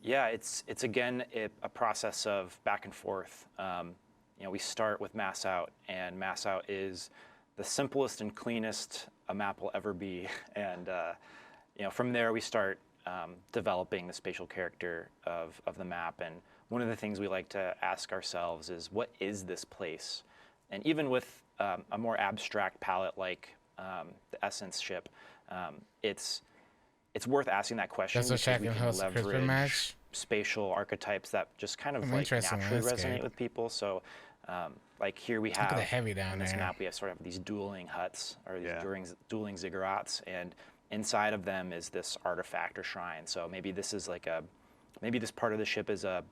Yeah, it's again a process of back and forth. We start with mass out, and mass out is the simplest and cleanest a map will ever be. And from there we start developing the spatial character of the map. And one of the things we like to ask ourselves is, what is this place? And even with a more abstract palette like the Essence ship, it's worth asking that question That's what because we Shaq and can host a Christmas leverage match. spatial archetypes that just kind of like interesting naturally landscape. resonate with people. So like here we at have the heavy down on this there. map we have sort of these dueling huts or these Yeah. dueling ziggurats, and inside of them is this artifact or shrine. So maybe this is like maybe this part of the ship is a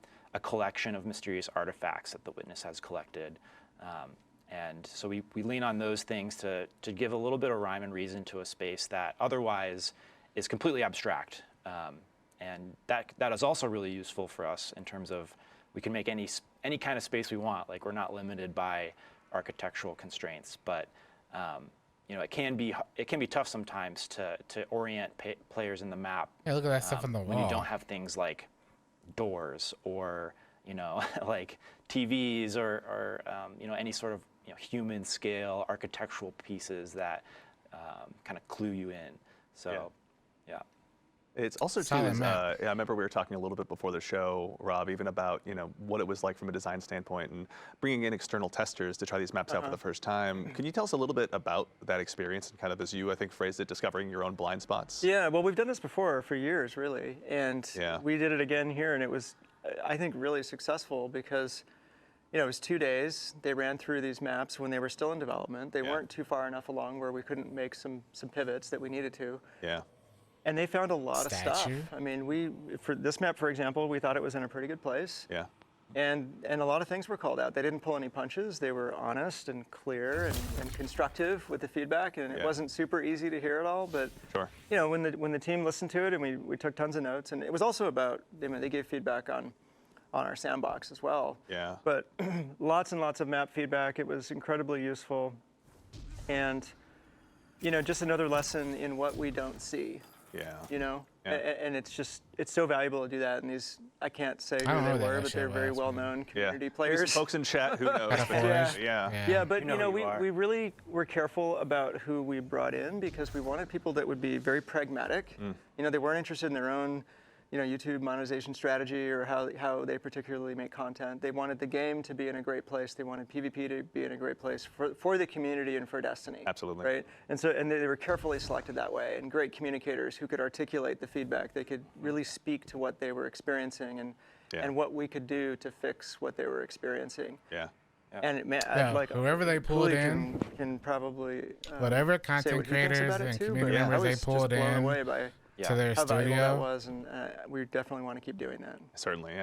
collection of mysterious artifacts that the witness has collected. And so we lean on those things to give a little bit of rhyme and reason to a space that otherwise is completely abstract. And that is also really useful for us in terms of we can make any kind of space we want. Like we're not limited by architectural constraints, but it can be tough sometimes to orient players in the map. Yeah, look at that stuff on the when wall. you don't have things like doors or like TVs or any sort of human scale architectural pieces that kind of clue you in. So yeah. It's also too, Solid is, map. I remember we were talking a little bit before the show, Rob, even about what it was like from a design standpoint and bringing in external testers to try these maps out for the first time. Can you tell us a little bit about that experience and kind of, as you, I think, phrased it, discovering your own blind spots? Yeah, well, we've done this before for years, really, and we did it again here, and it was, I think, really successful because it was 2 days. They ran through these maps when they were still in development. They weren't too far enough along where we couldn't make some pivots that we needed to. Yeah. And they found a lot of stuff. Statue? I mean, for this map, for example, we thought it was in a pretty good place. Yeah. And a lot of things were called out. They didn't pull any punches. They were honest and clear and constructive with the feedback. And it wasn't super easy to hear it all, but Sure. when the team listened to it and we took tons of notes, and it was also about they gave feedback on our sandbox as well. Yeah. But lots and lots of map feedback. It was incredibly useful, and just another lesson in what we don't see. Yeah. And it's so valuable to do that. And these, I can't say I don't know who they that were, that but shit they're very was, well-known community Maybe some players. folks in chat, who knows? but yeah. But You know who you are. we really were careful about who we brought in because we wanted people that would be very pragmatic. They weren't interested in their own YouTube monetization strategy or how they particularly make content. They wanted the game to be in a great place. They wanted PvP to be in a great place for the community and for Destiny. Absolutely. Right? And they were carefully selected that way, and great communicators who could articulate the feedback. They could really speak to what they were experiencing and what we could do to fix what they were experiencing. Yeah. And whoever they pulled Cooley in, can probably whatever say content what he thinks creators about it and too, community but I members they was pulled just blown in away by to their how valuable that studio. was, and we definitely want to keep doing that. Certainly,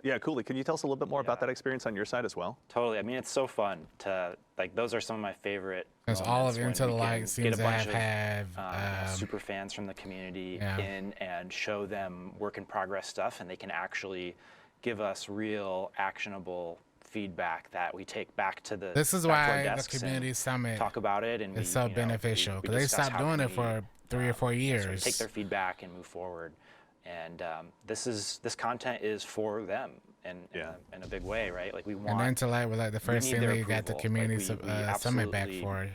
yeah. Cooley, can you tell us a little bit more about that experience on your side as well? Totally. I mean, it's so fun to those are some of my favorite. Because all of moments Into when the we can Light get seems a to bunch have super fans from the community Yeah. in and show them work in progress stuff, and they can actually give us real actionable feedback that we take back to the. This is back to our why the desks and community summit talk about it, and is so beneficial because they discuss stopped how doing can it for 3 or 4 sort of years. take their feedback and move forward. And this content is for them in a big way, right? Like we want. And Into Light was like the first need thing their they got the approval. community Like, we summit back absolutely, for.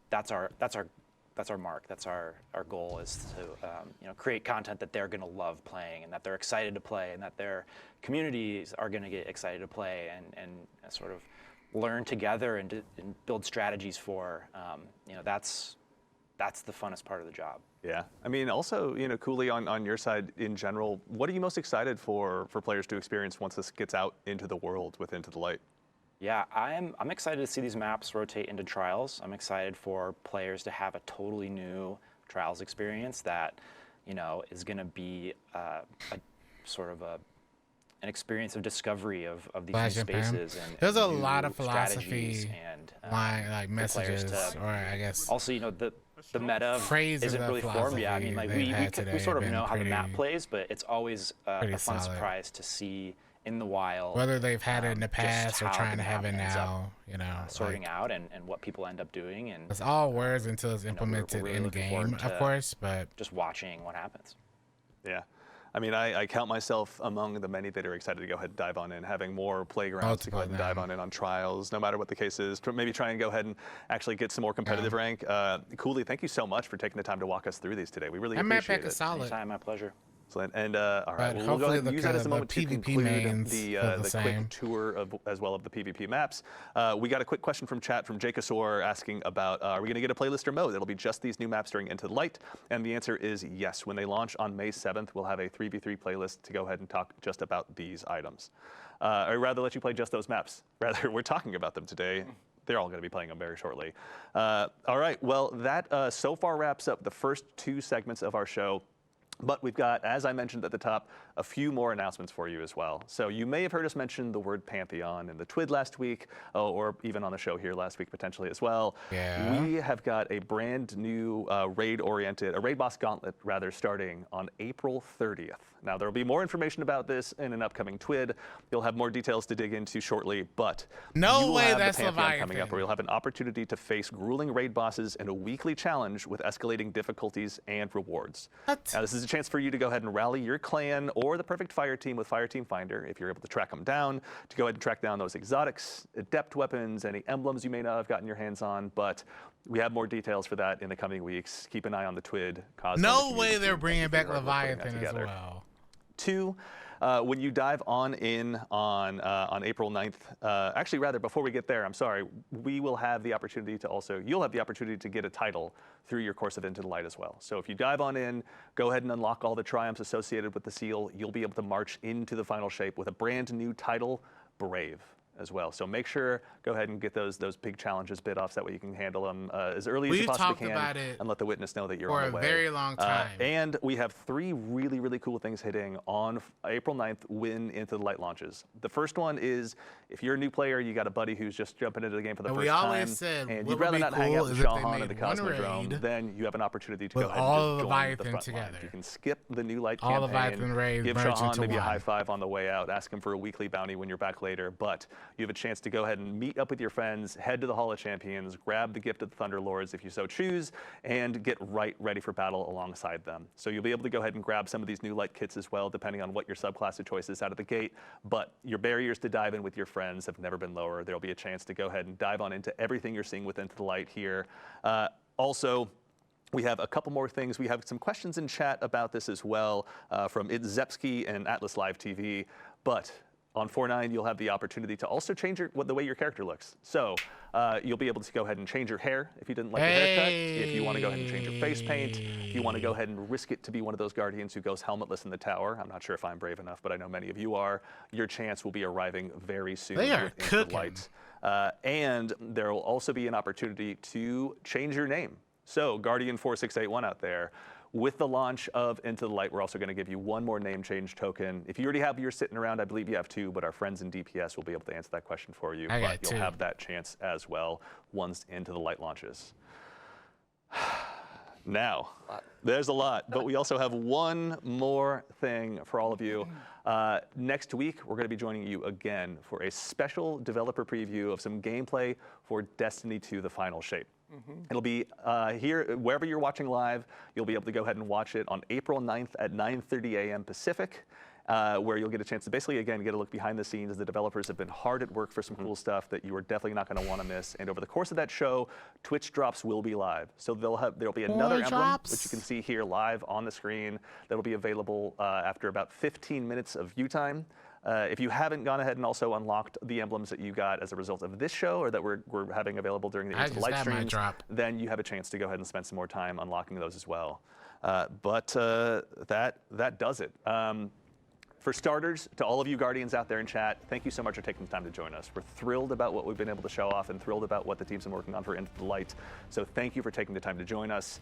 That's our mark. That's our goal is to create content that they're going to love playing and that they're excited to play and that their communities are going to get excited to play and sort of learn together and build strategies for. That's the funnest part of the job. Yeah. I mean, also, Cooley, on your side in general, what are you most excited for players to experience once this gets out into the world with Into the Light? Yeah, I'm excited to see these maps rotate into trials. I'm excited for players to have a totally new trials experience that, is going to be a sort of an experience of discovery of these Flash new and Pam. spaces. And There's a new lot of strategies philosophy and like for messages, players to- or I guess Also, the meta Phrases isn't of really formed yet. I mean, like philosophy they've had we today sort of have know been how the map pretty- plays, but it's always a fun solid. surprise to see in the wild. whether they've had it in the just past or how trying the to have it map ends up, now, sorting like, out and what people end up doing, and it's all words until it's we're implemented really in looking game, forward of to course, but just watching what happens. Yeah. I mean, I count myself among the many that are excited to go ahead and dive on in, having more playgrounds to go ahead and dive on in on trials, no matter what the case is, to maybe try and go ahead and actually get some more competitive rank. Cooley, thank you so much for taking the time to walk us through these today. We really that map appreciate pack is it. solid. Anytime, my pleasure. Excellent. And all right, But we'll go ahead and hopefully use that as a moment to PvP conclude mains the feel the quick same. tour of as well of the PvP maps. We got a quick question from chat from Jacosor asking about are we going to get a playlist or mode? It'll be just these new maps during Into the Light, and the answer is yes. When they launch on May 7th, we'll have a 3v3 playlist to go ahead and talk just about these items. Or rather, let you play just those maps. Rather, we're talking about them today. They're all going to be playing them very shortly. All right, well, that so far wraps up the first 2 segments of our show. But we've got, as I mentioned at the top, a few more announcements for you as well. So you may have heard us mention the word Pantheon in the TWID last week, or even on the show here last week potentially as well. Yeah. We have got a brand new raid boss gauntlet rather, starting on April 30th. Now there will be more information about this in an upcoming TWID. You'll have more details to dig into shortly, but No you will way have that's the Pantheon coming Leviathan. up, where you'll have an opportunity to face grueling raid bosses in a weekly challenge with escalating difficulties and rewards. What? Now this is a chance for you to go ahead and rally your clan or the perfect fire team with Fire Team Finder, if you're able to track them down, to go ahead and track down those exotics, adept weapons, any emblems you may not have gotten your hands on, but we have more details for that in the coming weeks. Keep an eye on the TWID. No way they're bringing back Leviathan as well. 2, when you dive on in on April 9th, actually rather before we get there, I'm sorry, we will have the opportunity to also, you'll have the opportunity to get a title through your course of Into the Light as well. So if you dive on in, go ahead and unlock all the triumphs associated with the seal, you'll be able to march into the final shape with a brand new title, Brave, as well. So make sure, go ahead and get those big challenges bit off, so that way you can handle them as early as you possibly can, and let the witness know that you're on the way. For a very long time. And we have 3 really, really cool things hitting on April 9th when Into the Light launches. The first one is, if you're a new player, you got a buddy who's just jumping into the game for the first time, and you'd rather not hang out with Shahan and the Cosmodrome, then you have an opportunity to go ahead and just join the front line. You can skip the new Light campaign, give Shahan maybe a high five on the way out, ask him for a weekly bounty when you're back later, but you have a chance to go ahead and meet up with your friends, head to the Hall of Champions, grab the gift of the Thunder Lords if you so choose, and get ready for battle alongside them. So you'll be able to go ahead and grab some of these new Light kits as well, depending on what your subclass of choice is out of the gate, but your barriers to dive in with your friends have never been lower. There'll be a chance to go ahead and dive on into everything you're seeing with Into the Light here. Also, we have a couple more things. We have some questions in chat about this as well from It's Zepsky and Atlas Live TV, but on 4.9, you'll have the opportunity to also change the way your character looks. So you'll be able to go ahead and change your hair if you didn't like the haircut. If you want to go ahead and change your face paint. If you want to go ahead and risk it to be one of those guardians who goes helmetless in the tower. I'm not sure if I'm brave enough, but I know many of you are. Your chance will be arriving very soon. They are with Into the cooking. Light. And there will also be an opportunity to change your name. So Guardian4681 out there, with the launch of Into the Light, we're also going to give you 1 more name change token. If you already have yours sitting around, I believe you have 2, but our friends in DPS will be able to answer that question for you. I got But 2. you'll have that chance as well once Into the Light launches. Now, there's a lot, but we also have 1 more thing for all of you. Next week, we're going to be joining you again for a special developer preview of some gameplay for Destiny 2: The Final Shape. It'll be here, wherever you're watching live, you'll be able to go ahead and watch it on April 9th at 9:30 a.m. Pacific. Where you'll get a chance to basically, again, get a look behind the scenes. The developers have been hard at work for some cool stuff that you are definitely not going to want to miss. And over the course of that show, Twitch drops will be live. So there'll be another emblem, which you can see here live on the screen, that'll be available after about 15 minutes of view time. If you haven't gone ahead and also unlocked the emblems that you got as a result of this show, or that we're having available during the Into the Light streams, then you have a chance to go ahead and spend some more time unlocking those as well. But that does it. For starters, to all of you Guardians out there in chat, thank you so much for taking the time to join us. We're thrilled about what we've been able to show off and thrilled about what the team's been working on for Into the Light. So thank you for taking the time to join us.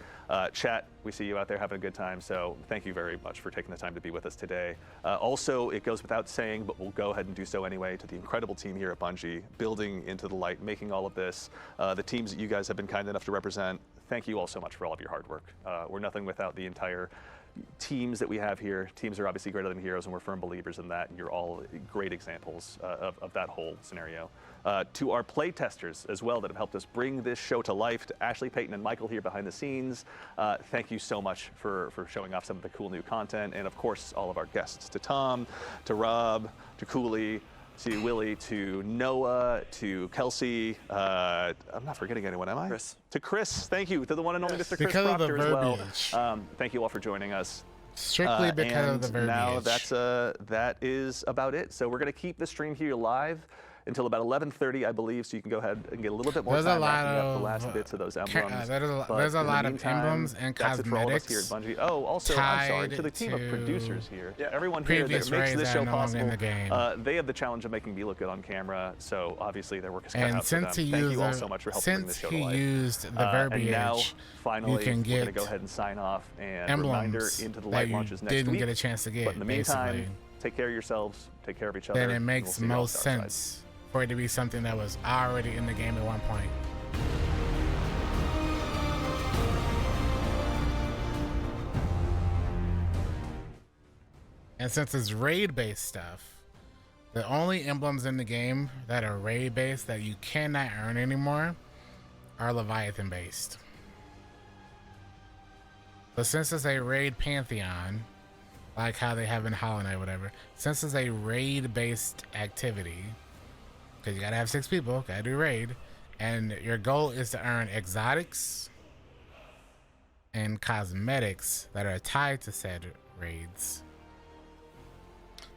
Chat, we see you out there having a good time, so thank you very much for taking the time to be with us today. Also, it goes without saying, but we'll go ahead and do so anyway, to the incredible team here at Bungie, building Into the Light, making all of this, the teams that you guys have been kind enough to represent. Thank you all so much for all of your hard work. We're nothing without the entire teams that we have here. Teams are obviously greater than heroes, and we're firm believers in that. And you're all great examples of that whole scenario. To our play testers as well that have helped us bring this show to life, to Ashley, Peyton, and Michael here behind the scenes, thank you so much for showing off some of the cool new content. And of course, all of our guests, to Tom, to Rob, to Cooley, to Willie, to Noah, to Kelsey. I'm not forgetting anyone, am I? Chris. To Chris, thank you. To the one and only Mr. Chris Because of the Proctor as well. verbiage. Thank you all for joining us. Strictly because of the verbiage. Now that is about it. So we're going to keep the stream here live until about 11:30, I believe, so you can go ahead and get a little bit more time wrapping up the last bits of those emblems. There's a lot of emblems and that's it for all of us here at cosmetics. Bungie. Oh, also, I'm sorry, to the team of producers here, everyone here that makes this show possible. They have the challenge of making me look good on camera, so obviously their work is cut out for them. Thank you all so much for helping bring this show to life. Since he used the verbiage, and now, finally, you can we're going to get go ahead and sign off. And emblems reminder, Into the Light launches next week. didn't get a chance to get. But in the meantime, take care of yourselves, take care of each other. Then it makes most sense for it to be something that was already in the game at one point. And since it's raid-based stuff, the only emblems in the game that are raid-based that you cannot earn anymore are Leviathan-based. But since it's a raid pantheon, like how they have in Hollow Knight or whatever, since it's a raid-based activity, because you gotta have 6 people, gotta do raid, and your goal is to earn exotics and cosmetics that are tied to said raids.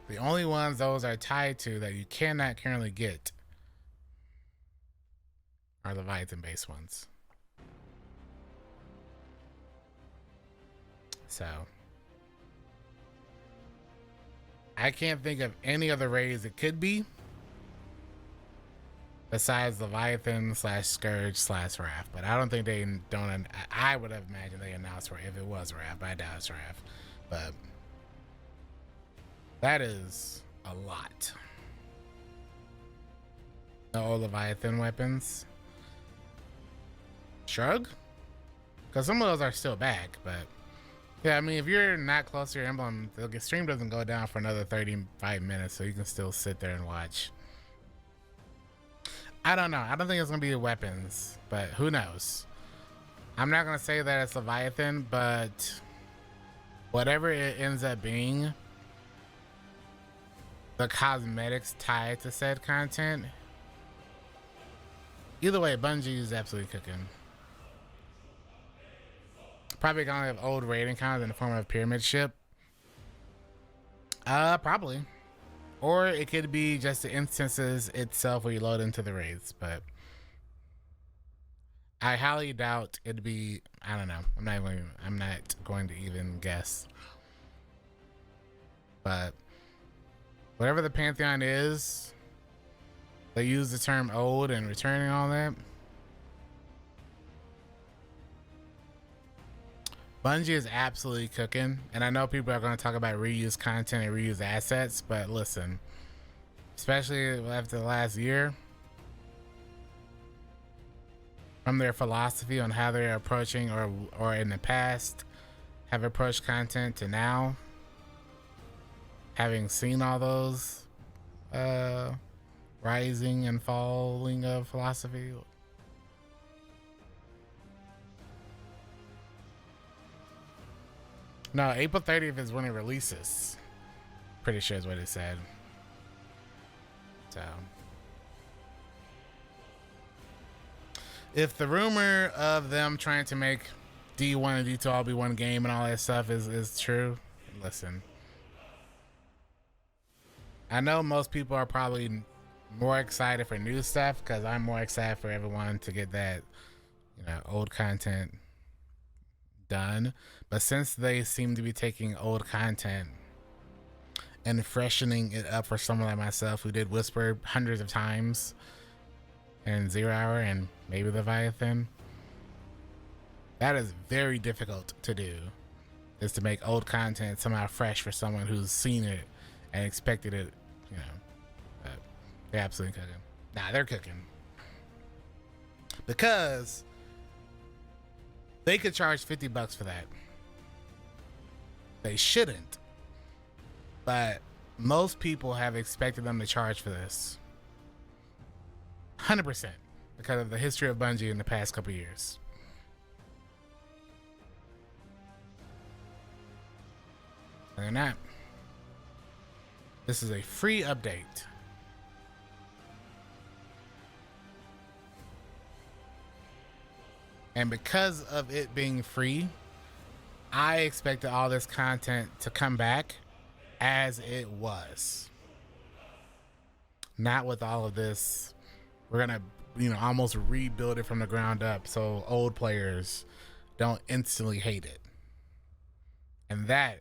The only ones those are tied to that you cannot currently get are Leviathan-based ones. So I can't think of any other raids it could be besides Leviathan / Scourge / Wrath, but I don't think they don't. I would have imagined they announced Wrath if it was Wrath, but I doubt it's Wrath. But that is a lot. No Leviathan weapons. Shrug? Because some of those are still back, but yeah, I mean, if you're not close to your emblem, the stream doesn't go down for another 35 minutes, so you can still sit there and watch. I don't know. I don't think it's going to be the weapons, but who knows? I'm not going to say that it's Leviathan, but whatever it ends up being, the cosmetics tied to said content, either way, Bungie is absolutely cooking. Probably gonna have old raiding encounters in the form of a pyramid ship. Probably. Or it could be just the instances itself where you load into the raids, but I highly doubt it'd be, I don't know. I'm not going to even guess. But whatever the Pantheon is, they use the term old and returning all that. Bungie is absolutely cooking, and I know people are going to talk about reuse content and reuse assets, but listen, especially after the last year, from their philosophy on how they're approaching or in the past have approached content to now, having seen all those rising and falling of philosophy. No, April 30th is when it releases. Pretty sure is what it said. So, if the rumor of them trying to make D1 and D2 all be one game and all that stuff is true, listen. I know most people are probably more excited for new stuff because I'm more excited for everyone to get that, old content done. But since they seem to be taking old content and freshening it up for someone like myself who did Whisper hundreds of times and 0 Hour and maybe Leviathan, that is very difficult to do, is to make old content somehow fresh for someone who's seen it and expected it, but they're absolutely cooking. Nah, they're cooking because they could charge $50 for that. They shouldn't, but most people have expected them to charge for this 100% because of the history of Bungie in the past couple years. And they're not. This is a free update. And because of it being free, I expected all this content to come back as it was. Not with all of this. We're going to, almost rebuild it from the ground up so old players don't instantly hate it. And that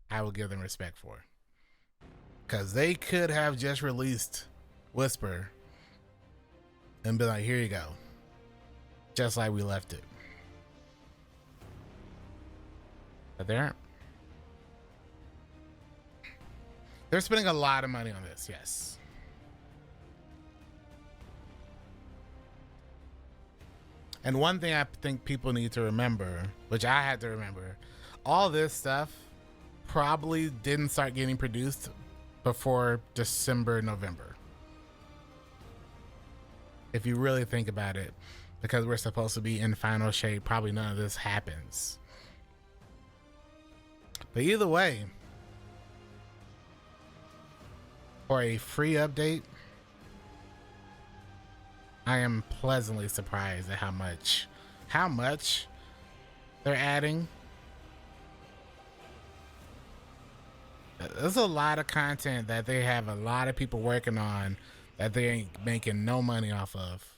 I will give them respect for. Because they could have just released Whisper and be like, here you go. Just like we left it. But they aren't. They're spending a lot of money on this, yes. And one thing I think people need to remember, which I had to remember, all this stuff probably didn't start getting produced before December, November. If you really think about it, because we're supposed to be in final shape, probably none of this happens. But either way, for a free update, I am pleasantly surprised at how much they're adding. There's a lot of content that they have a lot of people working on that they ain't making no money off of.